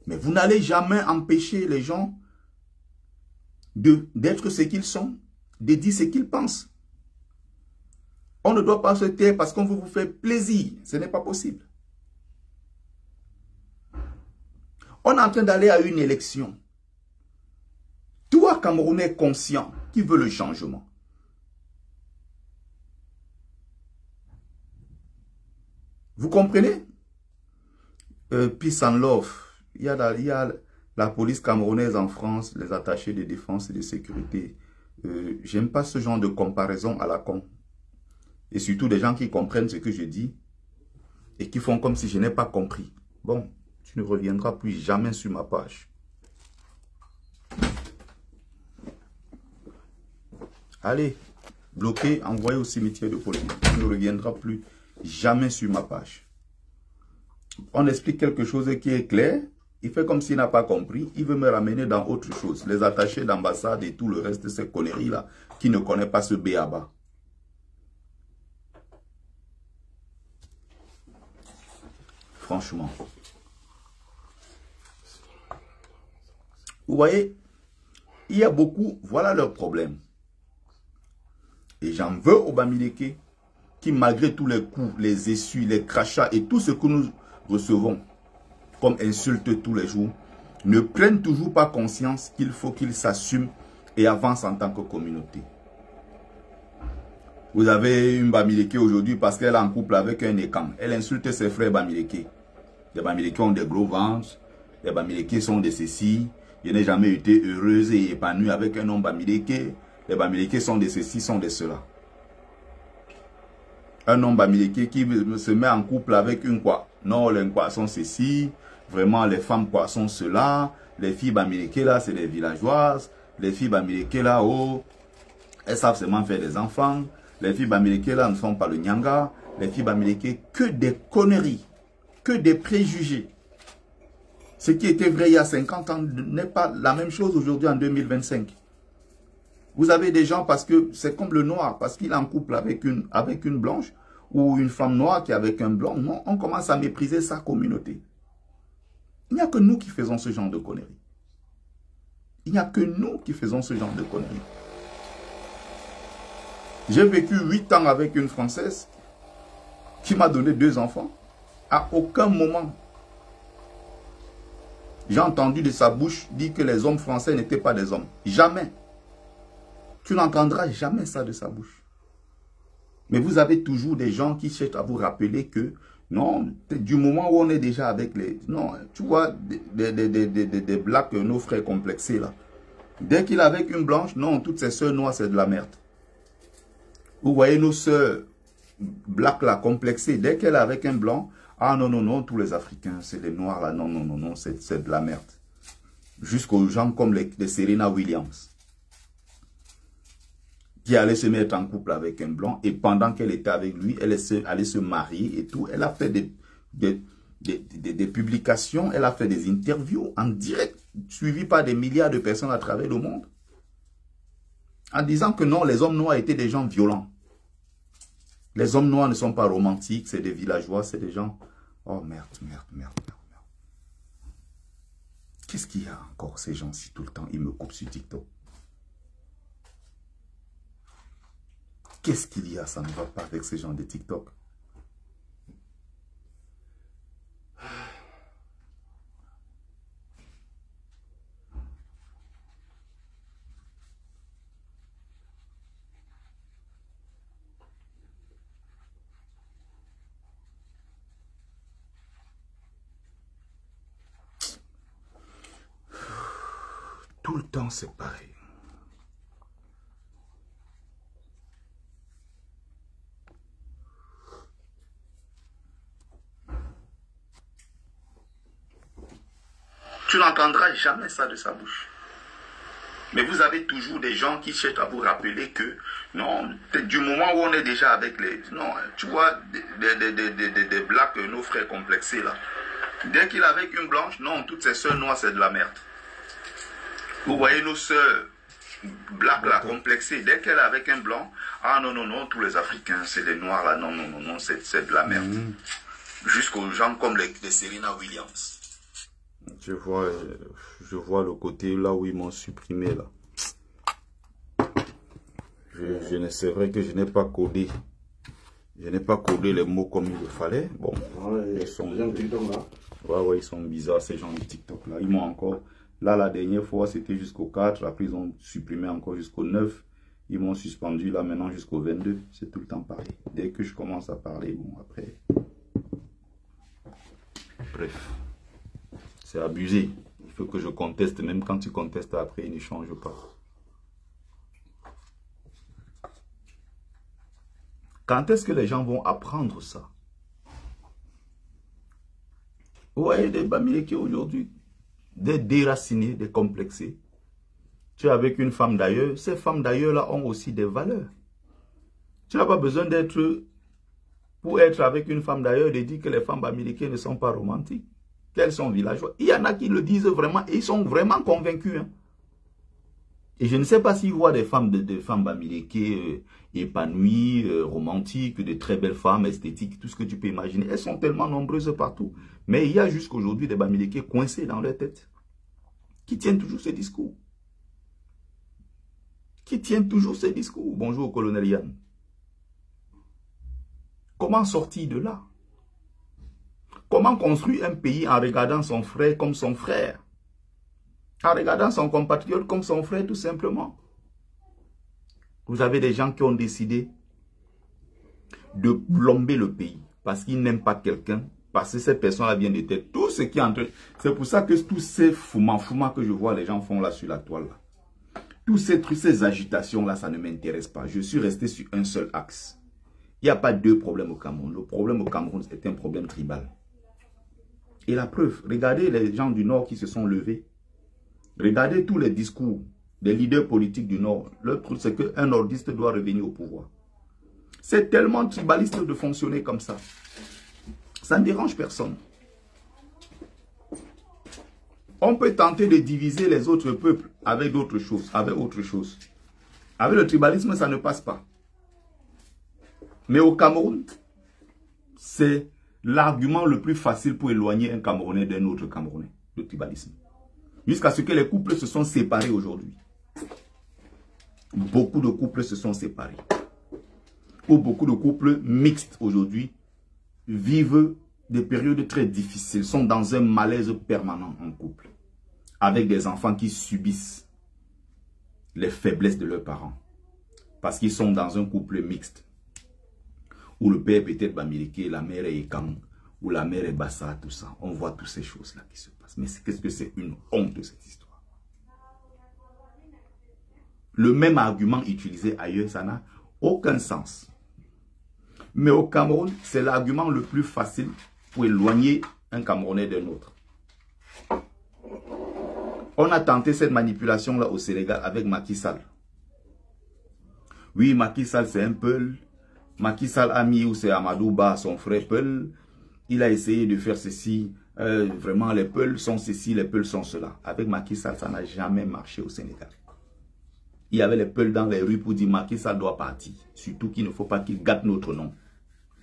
Mais vous n'allez jamais empêcher les gens d'être ce qu'ils sont, de dire ce qu'ils pensent. On ne doit pas se taire parce qu'on veut vous faire plaisir. Ce n'est pas possible. On est en train d'aller à une élection. Toi, Camerounais conscient, qui veut le changement. Vous comprenez? Peace and love. Il y a la police camerounaise en France, les attachés de défense et de sécurité. J'aime pas ce genre de comparaison à la con. Et surtout des gens qui comprennent ce que je dis et qui font comme si je n'ai pas compris. Bon, tu ne reviendras plus jamais sur ma page. Allez, bloqué, envoyé au cimetière de politique. Tu ne reviendras plus jamais sur ma page. On explique quelque chose qui est clair. Il fait comme s'il n'a pas compris. Il veut me ramener dans autre chose. Les attachés d'ambassade et tout le reste de ces conneries-là qui ne connaissent pas ce béaba. Franchement. Vous voyez, il y a beaucoup, voilà leur problème. Et j'en veux au Bamileke qui, malgré tous les coups, les essuies, les crachats et tout ce que nous recevons comme insulte tous les jours, ne prennent toujours pas conscience qu'il faut qu'ils s'assument et avancent en tant que communauté. Vous avez une Bamileke aujourd'hui parce qu'elle est en couple avec un Ekam. Elle insulte ses frères Bamileke. Les Bamileke ont des gros ventres. Les Bamileke sont de ceci. Je n'ai jamais été heureuse et épanouie avec un homme Bamileke. Les Bamileke sont de ceci, sont de cela. Un homme Bamileke qui se met en couple avec une quoi. Non, les quoi sont ceci. Vraiment, les femmes quoi sont cela. Les filles Bamileke là, c'est des villageoises. Les filles Bamileke là, oh, elles savent seulement faire des enfants. Les filles Bamileke là ne sont pas le nyanga. Les filles Bamileke, que des conneries. Que des préjugés. Ce qui était vrai il y a 50 ans n'est pas la même chose aujourd'hui en 2025. Vous avez des gens parce que c'est comme le noir, parce qu'il est en couple avec une blanche ou une femme noire qui est avec un blanc. Non, on commence à mépriser sa communauté. Il n'y a que nous qui faisons ce genre de conneries. Il n'y a que nous qui faisons ce genre de conneries. J'ai vécu 8 ans avec une Française qui m'a donné 2 enfants. À aucun moment, j'ai entendu de sa bouche dire que les hommes français n'étaient pas des hommes. Jamais. Tu n'entendras jamais ça de sa bouche. Mais vous avez toujours des gens qui cherchent à vous rappeler que non, du moment où on est déjà avec les... Non, tu vois, des blacks, nos frères complexés là. Dès qu'il est avec une blanche, non, toutes ces sœurs noires, c'est de la merde. Vous voyez nos sœurs blacks là, complexées, dès qu'elle est avec un blanc, ah non, non, non, tous les Africains, c'est les noirs là, non, non, non, non, c'est de la merde. Jusqu'aux gens comme les Serena Williams, qui allait se mettre en couple avec un blanc, et pendant qu'elle était avec lui, elle allait se marier et tout. Elle a fait des publications, elle a fait des interviews en direct, suivies par des milliards de personnes à travers le monde, en disant que non, les hommes noirs étaient des gens violents. Les hommes noirs ne sont pas romantiques, c'est des villageois, c'est des gens... Oh merde, merde, merde, merde, merde. Qu'est-ce qu'il y a encore ces gens-ci tout le temps? Ils me coupent sur TikTok. Qu'est-ce qu'il y a? Ça ne va pas avec ces gens de TikTok. Tout le temps, c'est pareil. Tu n'entendras jamais ça de sa bouche. Mais vous avez toujours des gens qui cherchent à vous rappeler que, non, du moment où on est déjà avec les... Non, tu vois, des blacks, nos frères complexés là. Dès qu'il est avec une blanche, non, toutes ces sœurs noires, c'est de la merde. Vous voyez nos sœurs blacks là, complexées, dès qu'elle est avec un blanc, ah non, non, non, tous les Africains, c'est des noirs là, non, non, non, non, c'est de la merde. Jusqu'aux gens comme les Serena Williams. Je vois le côté là où ils m'ont supprimé là. C'est vrai que je n'ai pas codé. Je n'ai pas codé les mots comme il le fallait. Bon, ils sont... Ouais, ils sont bizarres, ces gens de TikTok là. Ils m'ont encore... Là, la dernière fois, c'était jusqu'au 4. Après, ils ont supprimé encore jusqu'au 9. Ils m'ont suspendu là maintenant jusqu'au 22. C'est tout le temps pareil. Dès que je commence à parler, bon, après... Bref. C'est abusé. Il faut que je conteste. Même quand tu contestes après, il ne change pas. Quand est-ce que les gens vont apprendre ça? Vous voyez des Bamileke aujourd'hui, des déracinés, des complexés. Tu es avec une femme d'ailleurs. Ces femmes d'ailleurs-là ont aussi des valeurs. Tu n'as pas besoin d'être, pour être avec une femme d'ailleurs, de dire que les femmes Bamileke ne sont pas romantiques, qu'elles sont villageoises. Il y en a qui le disent vraiment et ils sont vraiment convaincus. Hein. Et je ne sais pas s'ils voient des femmes, femmes Bamileke épanouies, romantiques, de très belles femmes, esthétiques, tout ce que tu peux imaginer. Elles sont tellement nombreuses partout. Mais il y a jusqu'aujourd'hui des Bamileke coincés dans leur tête, qui tiennent toujours ce discours. Qui tiennent toujours ce discours. Bonjour au colonel Yann. Comment sortir de là? Comment construire un pays en regardant son frère comme son frère? En regardant son compatriote comme son frère, tout simplement. Vous avez des gens qui ont décidé de plomber le pays parce qu'ils n'aiment pas quelqu'un, parce que cette personne-là vient de tête. Tout ce qui est entre... C'est pour ça que tous ces foumans que je vois les gens font là sur la toile. Là. Tous ces trucs, ces agitations-là, ça ne m'intéresse pas. Je suis resté sur un seul axe. Il n'y a pas deux problèmes au Cameroun. Le problème au Cameroun, c'est un problème tribal. Et la preuve, regardez les gens du Nord qui se sont levés. Regardez tous les discours des leaders politiques du Nord. Le truc, c'est qu'un nordiste doit revenir au pouvoir. C'est tellement tribaliste de fonctionner comme ça. Ça ne dérange personne. On peut tenter de diviser les autres peuples avec d'autres choses, avec autre chose. Avec le tribalisme, ça ne passe pas. Mais au Cameroun, c'est l'argument le plus facile pour éloigner un Camerounais d'un autre Camerounais, le tribalisme. Jusqu'à ce que les couples se sont séparés aujourd'hui. Beaucoup de couples se sont séparés. Ou beaucoup de couples mixtes aujourd'hui vivent des périodes très difficiles, sont dans un malaise permanent en couple. Avec des enfants qui subissent les faiblesses de leurs parents. Parce qu'ils sont dans un couple mixte. Où le père peut être Bamileke, la mère est Ekang, ou la mère est Bassa, tout ça. On voit toutes ces choses-là qui se passent. Mais qu'est-ce que c'est une honte de cette histoire? Le même argument utilisé ailleurs, ça n'a aucun sens. Mais au Cameroun, c'est l'argument le plus facile pour éloigner un Camerounais d'un autre. On a tenté cette manipulation-là au Sénégal avec Macky Sall. Oui, Macky Sall, c'est un Peul. Macky Sall a mis où c'est Amadou Ba, son frère Peul. Il a essayé de faire ceci. Vraiment, les Peuls sont ceci, les Peuls sont cela. Avec Macky Sall, ça n'a jamais marché au Sénégal. Il y avait les Peuls dans les rues pour dire Macky Sall doit partir. Surtout qu'il ne faut pas qu'il gâte notre nom.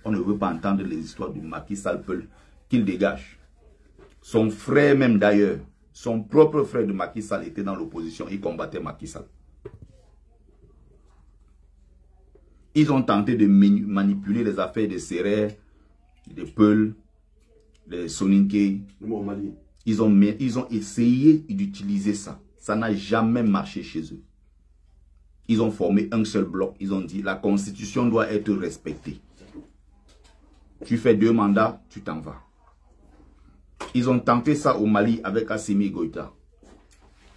On ne veut pas entendre les histoires de Macky Sall Peul, qu'il dégage. Son frère même d'ailleurs, son propre frère de Macky Sall était dans l'opposition. Il combattait Macky Sall. Ils ont tenté de manipuler les affaires des Sérères, des Peuls, des Soninké. Ils ont essayé d'utiliser ça. Ça n'a jamais marché chez eux. Ils ont formé un seul bloc. Ils ont dit la constitution doit être respectée. Tu fais 2 mandats, tu t'en vas. Ils ont tenté ça au Mali avec Assimi Goïta.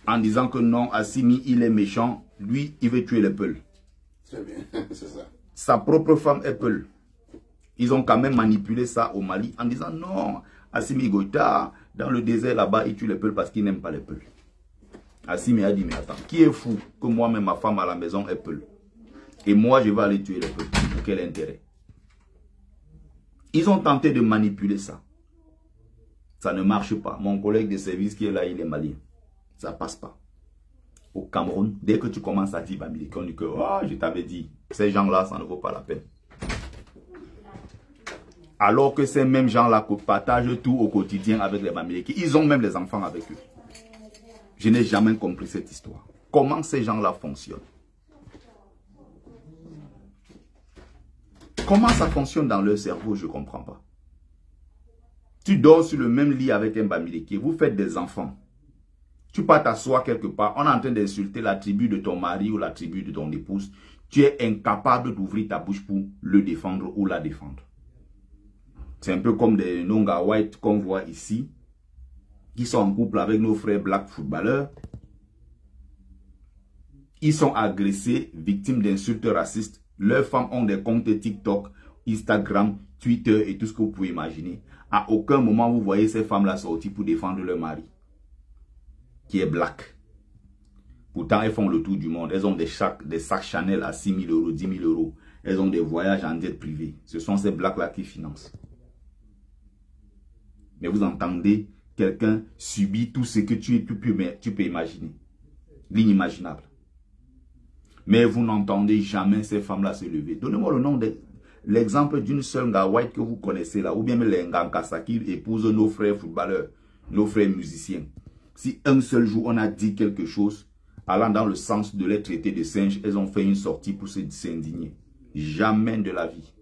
En disant que non, Assimi, il est méchant. Lui, il veut tuer les Peuls. C'est bien, c'est ça. Sa propre femme est Peul. Ils ont quand même manipulé ça au Mali en disant non, Assimi Goïta, dans le désert là-bas, il tue les Peuls parce qu'il n'aime pas les Peuls. Assimi a dit, mais attends, qui est fou que moi-même, ma femme à la maison est Peul? Et moi, je vais aller tuer les Peuls. Pour quel intérêt? Ils ont tenté de manipuler ça. Ça ne marche pas. Mon collègue de service qui est là, il est malien. Ça passe pas. Au Cameroun, dès que tu commences à dire Bamileke, on dit que oh, je t'avais dit, ces gens-là, ça ne vaut pas la peine. Alors que ces mêmes gens-là partagent tout au quotidien avec les Bamileke. Ils ont même les enfants avec eux. Je n'ai jamais compris cette histoire. Comment ces gens-là fonctionnent? Comment ça fonctionne dans leur cerveau, je ne comprends pas. Tu dors sur le même lit avec un Bamileke. Vous faites des enfants. Tu pars t'asseoir quelque part. On est en train d'insulter la tribu de ton mari ou la tribu de ton épouse. Tu es incapable d'ouvrir ta bouche pour le défendre ou la défendre. C'est un peu comme des Nonga White qu'on voit ici, qui sont en couple avec nos frères black footballeurs. Ils sont agressés, victimes d'insultes racistes. Leurs femmes ont des comptes TikTok, Instagram, Twitter et tout ce que vous pouvez imaginer. À aucun moment, vous voyez ces femmes-là sortir pour défendre leur mari, qui est black. Pourtant, elles font le tour du monde. Elles ont des sacs Chanel à 6 000 euros, 10 000 euros. Elles ont des voyages en jet privé. Ce sont ces blacks-là qui financent. Mais vous entendez, quelqu'un subit tout ce que tu peux imaginer. L'inimaginable. Mais vous n'entendez jamais ces femmes-là se lever. Donnez-moi le nom de l'exemple d'une seule Nga White que vous connaissez là. Ou bien les Ngankasa qui épousent nos frères footballeurs, nos frères musiciens. Si un seul jour on a dit quelque chose allant dans le sens de les traiter de singes, elles ont fait une sortie pour s'indigner. Jamais de la vie.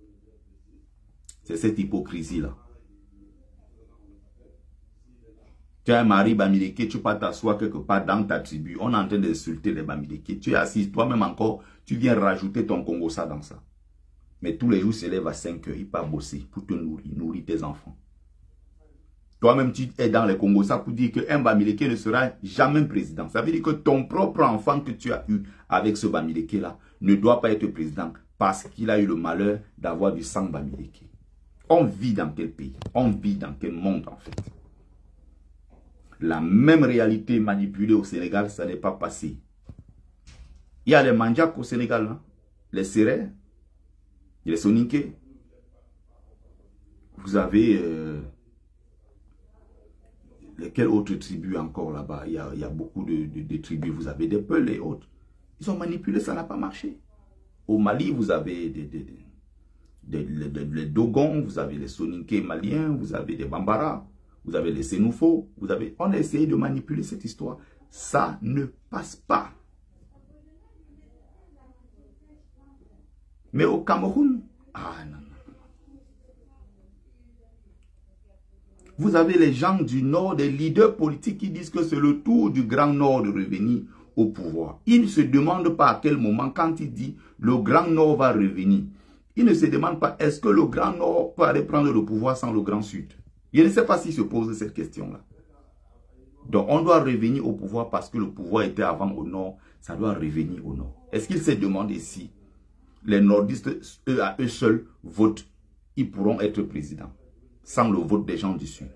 C'est cette hypocrisie-là. Tu as un mari Bamileke, tu peux t'asseoir quelque part dans ta tribu. On est en train d'insulter les Bamileke. Tu es assis, toi-même encore, tu viens rajouter ton Congosa dans ça. Mais tous les jours, se lève à 5 heures, il part bosser pour te nourrir tes enfants. Toi-même, tu es dans les Congosa pour dire qu'un Bamileke ne sera jamais président. Ça veut dire que ton propre enfant que tu as eu avec ce Bamileke-là ne doit pas être président parce qu'il a eu le malheur d'avoir du sang Bamileke. On vit dans quel pays? On vit dans quel monde en fait? La même réalité manipulée au Sénégal, ça n'est pas passé. Il y a les Mandjak au Sénégal, hein? Les Sérères, les Soninké. Vous avez... quelle autre tribu encore là-bas? Il y a beaucoup de tribus. Vous avez des Peuls et autres. Ils ont manipulé, ça n'a pas marché. Au Mali, vous avez les Dogons, vous avez les Soninké maliens, vous avez des Bambara. Vous avez les Sénoufos, on a essayé de manipuler cette histoire. Ça ne passe pas. Mais au Cameroun, non. Vous avez les gens du Nord, des leaders politiques qui disent que c'est le tour du Grand Nord de revenir au pouvoir. Ils ne se demandent pas à quel moment, quand il dit le Grand Nord va revenir, ils ne se demandent pas est-ce que le Grand Nord peut aller prendre le pouvoir sans le Grand Sud. Je ne sais pas s'il se pose cette question-là. Donc, on doit revenir au pouvoir parce que le pouvoir était avant au nord. Ça doit revenir au nord. Est-ce qu'il s'est demandé si les nordistes, eux à eux seuls, votent, ils pourront être présidents sans le vote des gens du sud?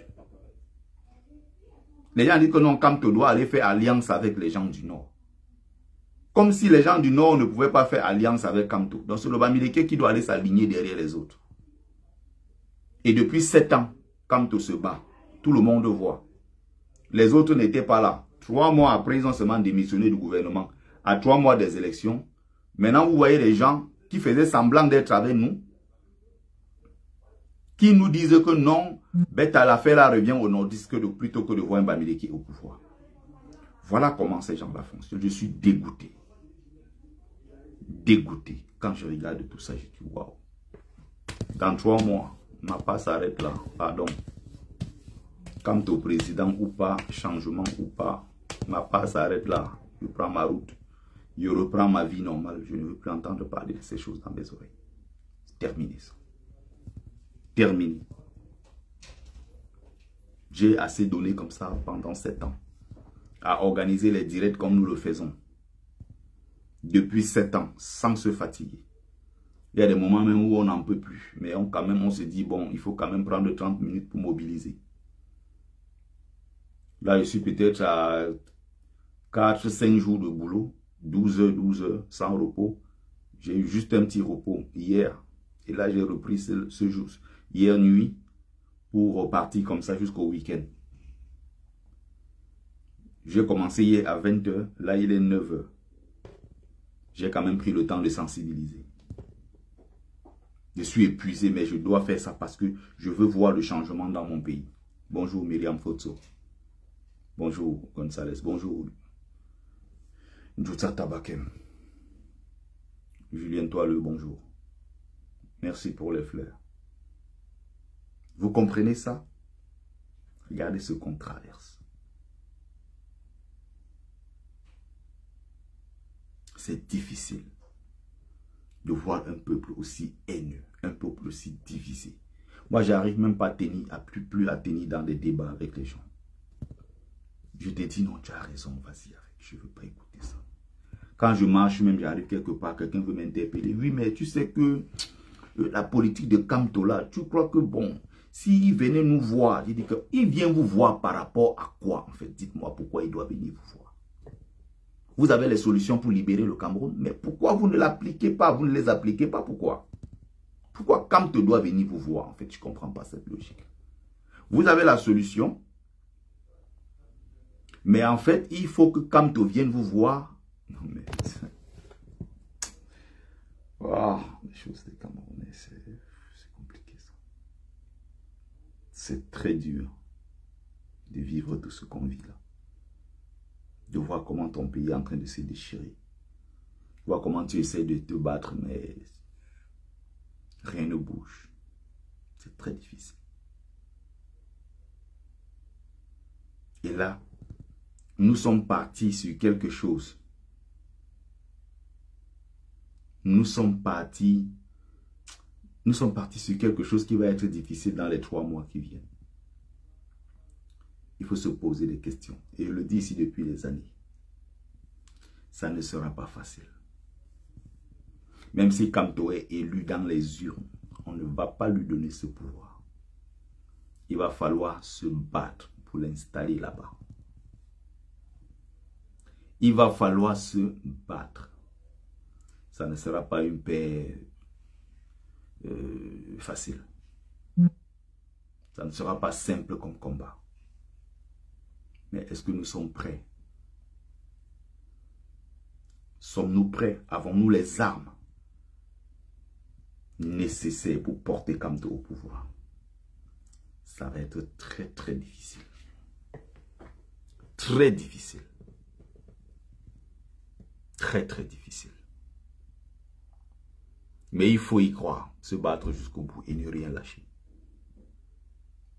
Les gens disent que non, Kamto doit aller faire alliance avec les gens du nord. Comme si les gens du nord ne pouvaient pas faire alliance avec Kamto. Donc, c'est le Bamileke qui doit aller s'aligner derrière les autres. Et depuis 7 ans, Kamto se bat. Tout le monde voit. Les autres n'étaient pas là. 3 mois après, ils ont seulement démissionné du gouvernement. À 3 mois des élections. Maintenant, vous voyez les gens qui faisaient semblant d'être avec nous. Qui nous disent que non, Beta Lafela revient au nordiste plutôt que de voir un Bamileke au pouvoir. Voilà comment ces gens-là fonctionnent. Je suis dégoûté. Dégoûté. Quand je regarde tout ça, je dis waouh. Dans 3 mois, ma part s'arrête là, pardon. Quant au président ou pas, changement ou pas, ma part s'arrête là. Je prends ma route. Je reprends ma vie normale. Je ne veux plus entendre parler de ces choses dans mes oreilles. C'est terminé ça. Terminé. J'ai assez donné comme ça pendant 7 ans. À organiser les directs comme nous le faisons. Depuis 7 ans, sans se fatiguer. Il y a des moments même où on n'en peut plus. Mais quand même, on se dit, bon, il faut quand même prendre 30 minutes pour mobiliser. Là, je suis peut-être à 4-5 jours de boulot. 12 heures, sans repos. J'ai eu juste un petit repos hier. Et là, j'ai repris ce jour, hier nuit, pour repartir comme ça jusqu'au week-end. J'ai commencé hier à 20 h. Là, il est 9 h. J'ai quand même pris le temps de sensibiliser. Je suis épuisé, mais je dois faire ça parce que je veux voir le changement dans mon pays. Bonjour Myriam Fotso. Bonjour Gonzalez. Bonjour Ndjouta Tabakem. Julien Toileux, bonjour. Merci pour les fleurs. Vous comprenez ça? Regardez ce qu'on traverse. C'est difficile de voir un peuple aussi haineux, un peuple aussi divisé. Moi, j'arrive même pas à tenir, plus à tenir dans des débats avec les gens. Je te dis non, tu as raison, vas-y, arrête, je ne veux pas écouter ça. Quand je marche, même j'arrive quelque part, quelqu'un veut m'interpeller. Oui, mais tu sais que la politique de Kamto là, tu crois que bon, s'il venait nous voir, je dis qu'il vient vous voir par rapport à quoi en fait? Dites-moi pourquoi il doit venir vous voir. Vous avez les solutions pour libérer le Cameroun, mais pourquoi vous ne l'appliquez pas? Vous ne les appliquez pas, pourquoi? Pourquoi Kamto doit venir vous voir? En fait, je ne comprends pas cette logique. Vous avez la solution, mais en fait, il faut que Kamto vienne vous voir. Non, mais... Oh, les choses des Camerounais, c'est compliqué ça. C'est très dur de vivre tout ce qu'on vit là. De voir comment ton pays est en train de se déchirer. De voir comment tu essaies de te battre, mais rien ne bouge. C'est très difficile. Et là, nous sommes partis sur quelque chose. Nous sommes partis sur quelque chose qui va être difficile dans les 3 mois qui viennent. Il faut se poser des questions. Et je le dis ici depuis des années. Ça ne sera pas facile. Même si Kamto est élu dans les urnes, on ne va pas lui donner ce pouvoir. Il va falloir se battre pour l'installer là-bas. Il va falloir se battre. Ça ne sera pas une paix facile. Ça ne sera pas simple comme combat. Mais est-ce que nous sommes prêts? Sommes-nous prêts? Avons-nous les armes nécessaires pour porter Kamto au pouvoir? Ça va être très très difficile. Très difficile. Très très difficile. Mais il faut y croire, se battre jusqu'au bout et ne rien lâcher.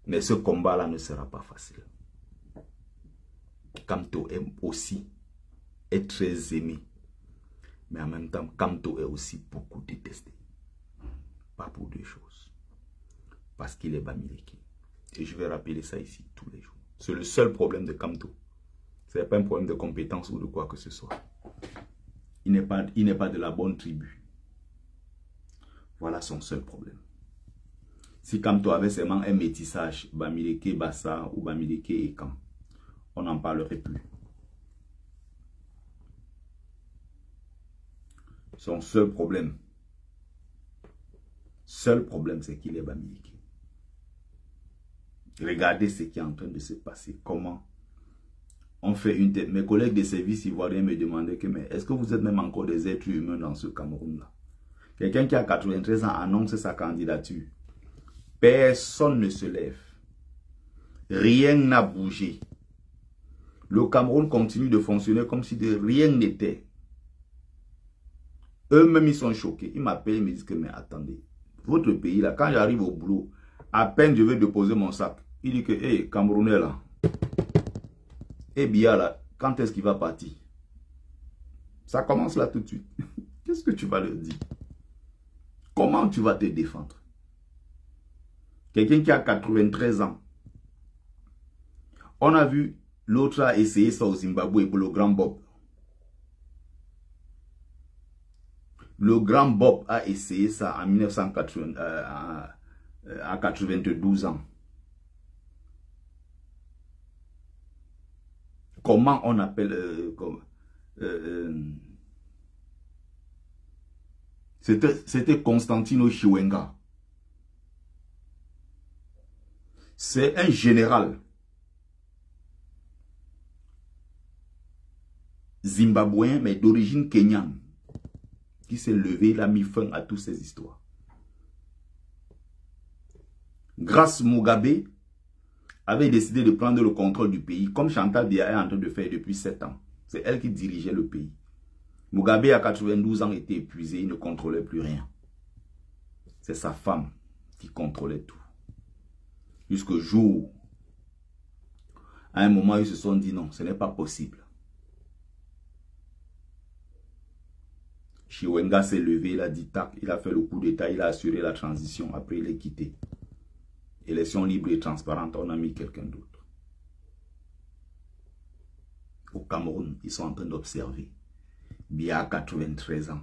Mais ce combat-là ne sera pas facile. Kamto est très aimé. Mais en même temps, Kamto est aussi beaucoup détesté. Pas pour 2 choses. Parce qu'il est Bamileke. Et je vais rappeler ça ici tous les jours. C'est le seul problème de Kamto. Ce n'est pas un problème de compétence ou de quoi que ce soit. Il n'est pas de la bonne tribu. Voilà son seul problème. Si Kamto avait seulement un métissage, Bamileke, Bassa ou Bamileke et Kam, on n'en parlerait plus. Son seul problème, c'est qu'il est Bamileke. Regardez ce qui est en train de se passer. Comment on fait une tête. Mes collègues des services ivoiriens me demandaient que, mais est-ce que vous êtes même encore des êtres humains dans ce Cameroun-là? Quelqu'un qui a 93 ans annonce sa candidature. Personne ne se lève. Rien n'a bougé. Le Cameroun continue de fonctionner comme si de rien n'était. Eux-mêmes, ils sont choqués. Ils m'appellent, ils me disent que, mais attendez, votre pays, là, quand j'arrive au boulot, à peine je vais déposer mon sac, il dit que, hé, Camerounais, là, et Bia, là, quand est-ce qu'il va partir? Ça commence là tout de suite. Qu'est-ce que tu vas leur dire? Comment tu vas te défendre? Quelqu'un qui a 93 ans. On a vu, l'autre a essayé ça au Zimbabwe pour le Grand Bob. Le Grand Bob a essayé ça en 1980, à 92 ans. Comment on appelle... C'était Constantino Chiwenga. C'est un général zimbabwéen, mais d'origine kenyane, qui s'est levé, il a mis fin à toutes ces histoires. Grâce Mugabe avait décidé de prendre le contrôle du pays, comme Chantal Biya est en train de faire depuis 7 ans. C'est elle qui dirigeait le pays. Mugabe, à 92 ans, était épuisé, il ne contrôlait plus rien. C'est sa femme qui contrôlait tout. Jusqu'au jour À un moment, ils se sont dit non, ce n'est pas possible. Chiwenga s'est levé, il a dit tac, il a fait le coup d'état, il a assuré la transition, après il est quitté. Élection libre et transparente, on a mis quelqu'un d'autre. Au Cameroun, ils sont en train d'observer. Biya a 93 ans.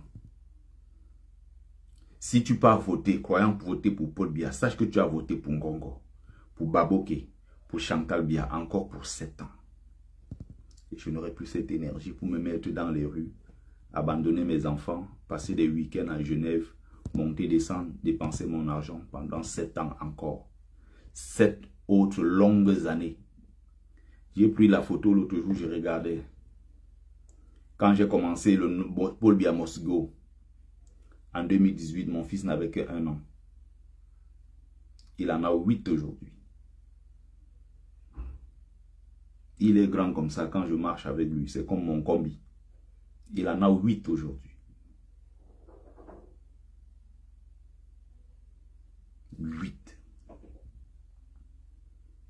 Si tu pars voter, croyant voter pour Paul Biya, sache que tu as voté pour Ngongo, pour Baboké, pour Chantal Biya, encore pour 7 ans. Et je n'aurai plus cette énergie pour me mettre dans les rues, abandonner mes enfants, passer des week-ends à Genève, monter, descendre, dépenser mon argent pendant 7 ans encore. 7 autres longues années. J'ai pris la photo l'autre jour, je regardais. Quand j'ai commencé le Paul Biya Must Go, en 2018, mon fils n'avait que 1 an. Il en a 8 aujourd'hui. Il est grand comme ça quand je marche avec lui. C'est comme mon combi. Il en a 8 aujourd'hui. 8.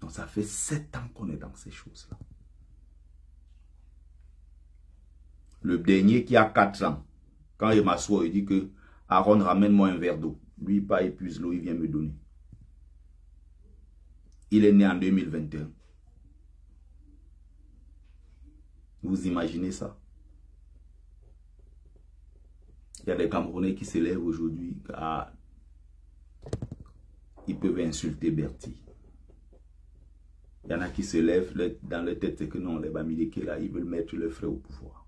Donc ça fait 7 ans qu'on est dans ces choses-là. Le dernier qui a 4 ans, quand il m'assoit, il dit que Aaron, ramène-moi un verre d'eau. Lui, pas épuise l'eau, il vient me donner. Il est né en 2021. Vous imaginez ça? Il y a des Camerounais qui se lèvent aujourd'hui. Ils peuvent insulter Bertie. Il y en a qui se lèvent dans leur tête, c'est que non, les Bamileke là, ils veulent mettre le frère au pouvoir.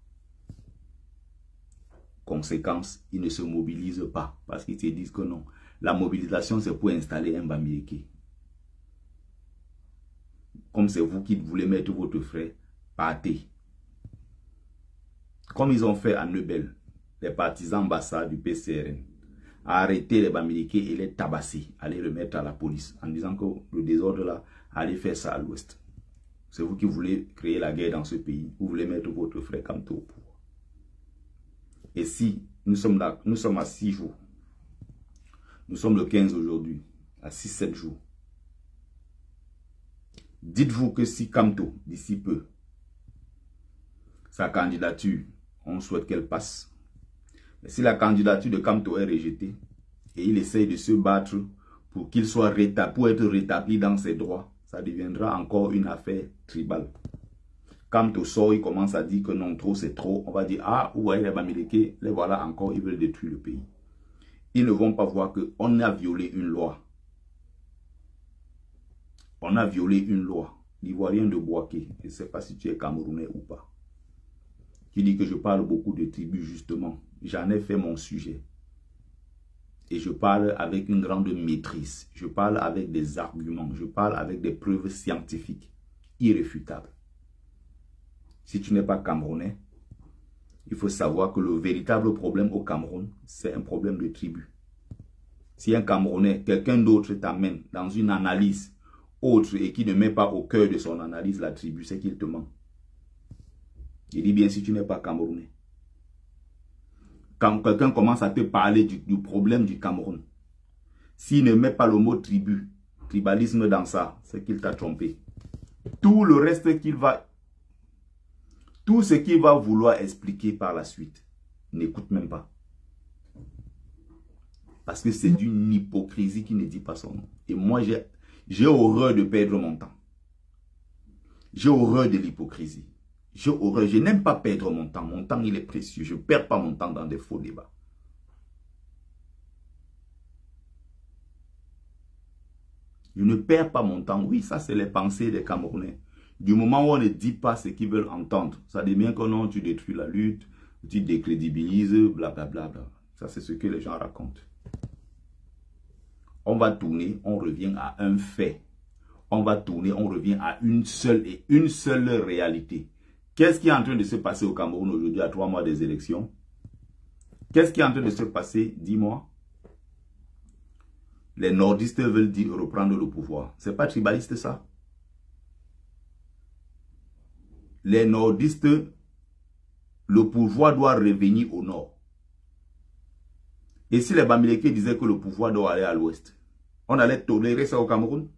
Conséquence, ils ne se mobilisent pas parce qu'ils se disent que non. La mobilisation, c'est pour installer un Bamileke. Comme c'est vous qui voulez mettre votre frère, partez. Comme ils ont fait à Nebel, les partisans Bassa du PCRN, à arrêter les Bamileke et les tabasser, aller le mettre à la police en disant que le désordre là, allez faire ça à l'ouest. C'est vous qui voulez créer la guerre dans ce pays. Vous voulez mettre votre frère Kamto au pouvoir. Et si nous sommes là, nous sommes à 6 jours. Nous sommes le 15 aujourd'hui, à 6-7 jours. Dites-vous que si Kamto, d'ici peu, sa candidature, on souhaite qu'elle passe. Mais si la candidature de Kamto est rejetée, et il essaye de se battre pour qu'il soit rétabli, pour être rétabli dans ses droits, ça deviendra encore une affaire tribale. Kamto sort, il commence à dire que non, trop c'est trop. On va dire, ah, vous voyez les Bamileke, les voilà encore, ils veulent détruire le pays. Ils ne vont pas voir qu'on a violé une loi. On a violé une loi. L'Ivoirien de Bouaké, je ne sais pas si tu es Camerounais ou pas, qui dit que je parle beaucoup de tribus justement. J'en ai fait mon sujet. Et je parle avec une grande maîtrise. Je parle avec des arguments. Je parle avec des preuves scientifiques irréfutables. Si tu n'es pas Camerounais, il faut savoir que le véritable problème au Cameroun, c'est un problème de tribu. Si un Camerounais, quelqu'un d'autre t'amène dans une analyse autre et qui ne met pas au cœur de son analyse la tribu, c'est qu'il te ment. Il dit bien si tu n'es pas Camerounais. Quand quelqu'un commence à te parler du problème du Cameroun, s'il ne met pas le mot tribu, tribalisme dans ça, c'est qu'il t'a trompé. Tout le reste qu'il va... Tout ce qu'il va vouloir expliquer par la suite, n'écoute même pas. Parce que c'est d'une hypocrisie qui ne dit pas son nom. Et moi, j'ai horreur de perdre mon temps. J'ai horreur de l'hypocrisie. J'ai horreur. Je n'aime pas perdre mon temps. Mon temps, il est précieux. Je ne perds pas mon temps dans des faux débats. Je ne perds pas mon temps. Oui, ça, c'est les pensées des Camerounais. Du moment où on ne dit pas ce qu'ils veulent entendre, ça devient que non, tu détruis la lutte, tu décrédibilises, blablabla. Ça, c'est ce que les gens racontent. On va tourner, on revient à un fait. On va tourner, on revient à une seule réalité. Qu'est-ce qui est en train de se passer au Cameroun aujourd'hui à 3 mois des élections? Qu'est-ce qui est en train de se passer? Dis-moi. Les nordistes veulent dire reprendre le pouvoir. C'est pas tribaliste ça? Les nordistes, le pouvoir doit revenir au nord. Et si les Bamileke disaient que le pouvoir doit aller à l'ouest, on allait tolérer ça au Cameroun?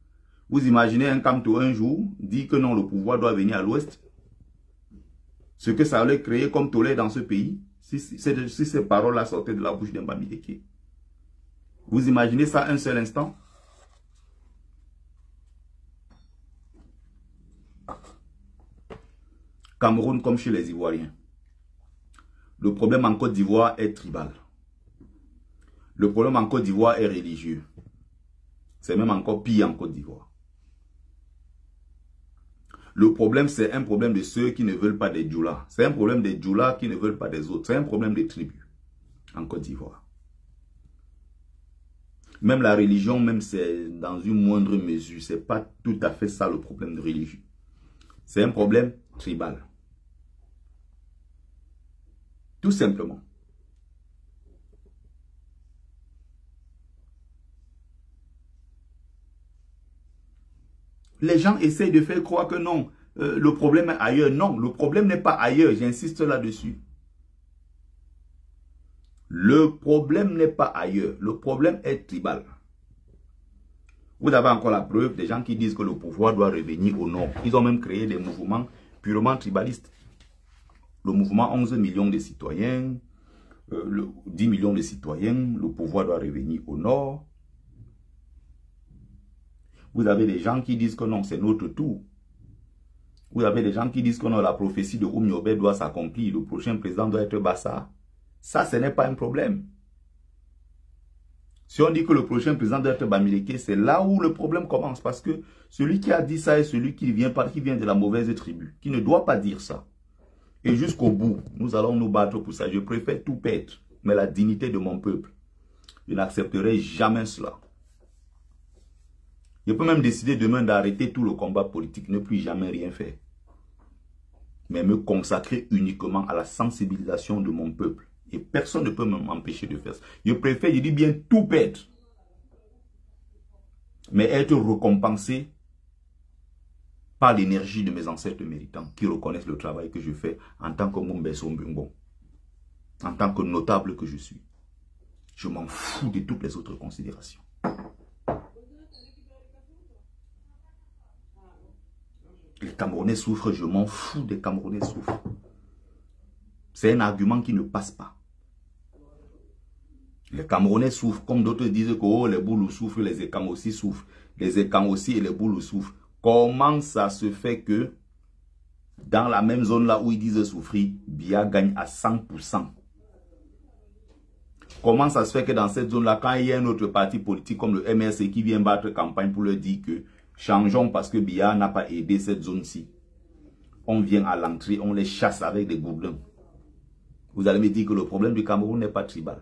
Vous imaginez un Kamto un jour dit que non, le pouvoir doit venir à l'ouest. Ce que ça allait créer comme tollé dans ce pays, si ces paroles-là sortaient de la bouche d'un Bamileke. Vous imaginez ça un seul instant? Cameroun comme chez les Ivoiriens. Le problème en Côte d'Ivoire est tribal. Le problème en Côte d'Ivoire est religieux. C'est même encore pire en Côte d'Ivoire. Le problème, c'est un problème de ceux qui ne veulent pas des Djoula. C'est un problème des Djoula qui ne veulent pas des autres. C'est un problème des tribus en Côte d'Ivoire. Même la religion, même c'est dans une moindre mesure. Ce n'est pas tout à fait ça le problème de religion. C'est un problème tribal. Tout simplement. Les gens essayent de faire croire que non, le problème est ailleurs. Non, le problème n'est pas ailleurs, j'insiste là-dessus. Le problème n'est pas ailleurs, le problème est tribal. Vous avez encore la preuve des gens qui disent que le pouvoir doit revenir au nord. Ils ont même créé des mouvements purement tribalistes. Le mouvement 11 millions de citoyens, 10 millions de citoyens, le pouvoir doit revenir au nord. Vous avez des gens qui disent que non, c'est notre tour. Vous avez des gens qui disent que non, la prophétie de Oumyobé doit s'accomplir. Le prochain président doit être Bassa. Ça, ce n'est pas un problème. Si on dit que le prochain président doit être Bamileke, c'est là où le problème commence. Parce que celui qui a dit ça est celui qui vient de la mauvaise tribu, qui ne doit pas dire ça. Et jusqu'au bout, nous allons nous battre pour ça. Je préfère tout perdre, mais la dignité de mon peuple. Je n'accepterai jamais cela. Je peux même décider demain d'arrêter tout le combat politique, ne plus jamais rien faire. Mais me consacrer uniquement à la sensibilisation de mon peuple. Et personne ne peut m'empêcher de faire ça. Je préfère, je dis bien, tout perdre. Mais être récompensé par l'énergie de mes ancêtres méritants qui reconnaissent le travail que je fais en tant que Mumbeso Mbungo. En tant que notable que je suis. Je m'en fous de toutes les autres considérations. Les Camerounais souffrent, je m'en fous des Camerounais souffrent. C'est un argument qui ne passe pas. Les Camerounais souffrent, comme d'autres disent que oh, les Boulous souffrent, les Ekam aussi souffrent. Les Ekam aussi et les Boulous souffrent. Comment ça se fait que dans la même zone là où ils disent souffrir, Biya gagne à 100%? Comment ça se fait que dans cette zone là, quand il y a un autre parti politique comme le MRC qui vient battre campagne pour leur dire que changeons parce que Biya n'a pas aidé cette zone-ci. On vient à l'entrée, on les chasse avec des gourdins. Vous allez me dire que le problème du Cameroun n'est pas tribal.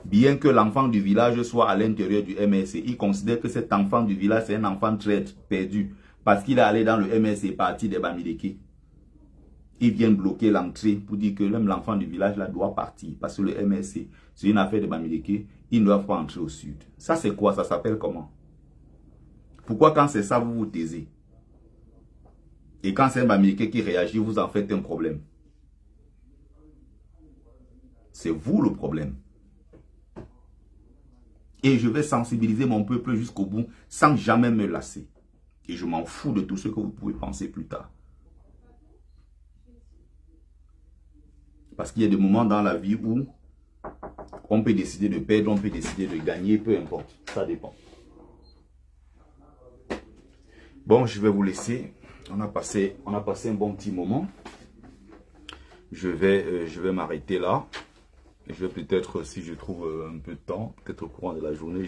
Bien que l'enfant du village soit à l'intérieur du MRC, il considère que cet enfant du village c'est un enfant traître, perdu. Parce qu'il est allé dans le MRC parti des Bamileke. Il vient bloquer l'entrée pour dire que même l'enfant du village là doit partir. Parce que le MRC, c'est une affaire de Bamileke, ils ne doivent pas entrer au sud. Ça c'est quoi? Ça s'appelle comment? Pourquoi quand c'est ça, vous vous taisez? Et quand c'est un Bamileke qui réagit, vous en faites un problème. C'est vous le problème. Et je vais sensibiliser mon peuple jusqu'au bout sans jamais me lasser. Et je m'en fous de tout ce que vous pouvez penser plus tard. Parce qu'il y a des moments dans la vie où on peut décider de perdre, on peut décider de gagner, peu importe. Ça dépend. Bon, je vais vous laisser. On a passé un bon petit moment. Je vais m'arrêter là. Je vais peut-être, si je trouve un peu de temps, peut-être au courant de la journée,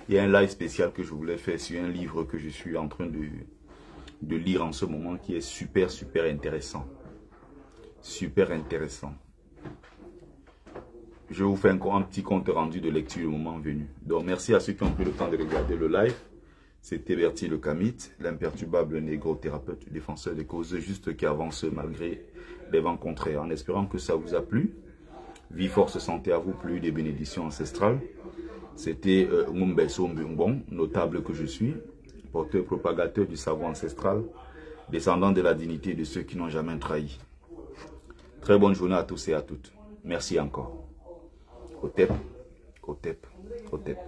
il y a un live spécial que je voulais faire sur un livre que je suis en train de lire en ce moment qui est super, super intéressant. Super intéressant. Je vous fais encore un petit compte rendu de lecture au moment venu. Donc, merci à ceux qui ont pris le temps de regarder le live. C'était Bertie le Kamite, l'imperturbable négro-thérapeute, défenseur des causes justes qui avance malgré les vents contraires. En espérant que ça vous a plu. Vie, force, santé à vous, plus des bénédictions ancestrales. C'était Mumbeso Mbungbon, notable que je suis, porteur propagateur du savoir ancestral, descendant de la dignité de ceux qui n'ont jamais trahi. Très bonne journée à tous et à toutes. Merci encore. Otep, Otep, Otep.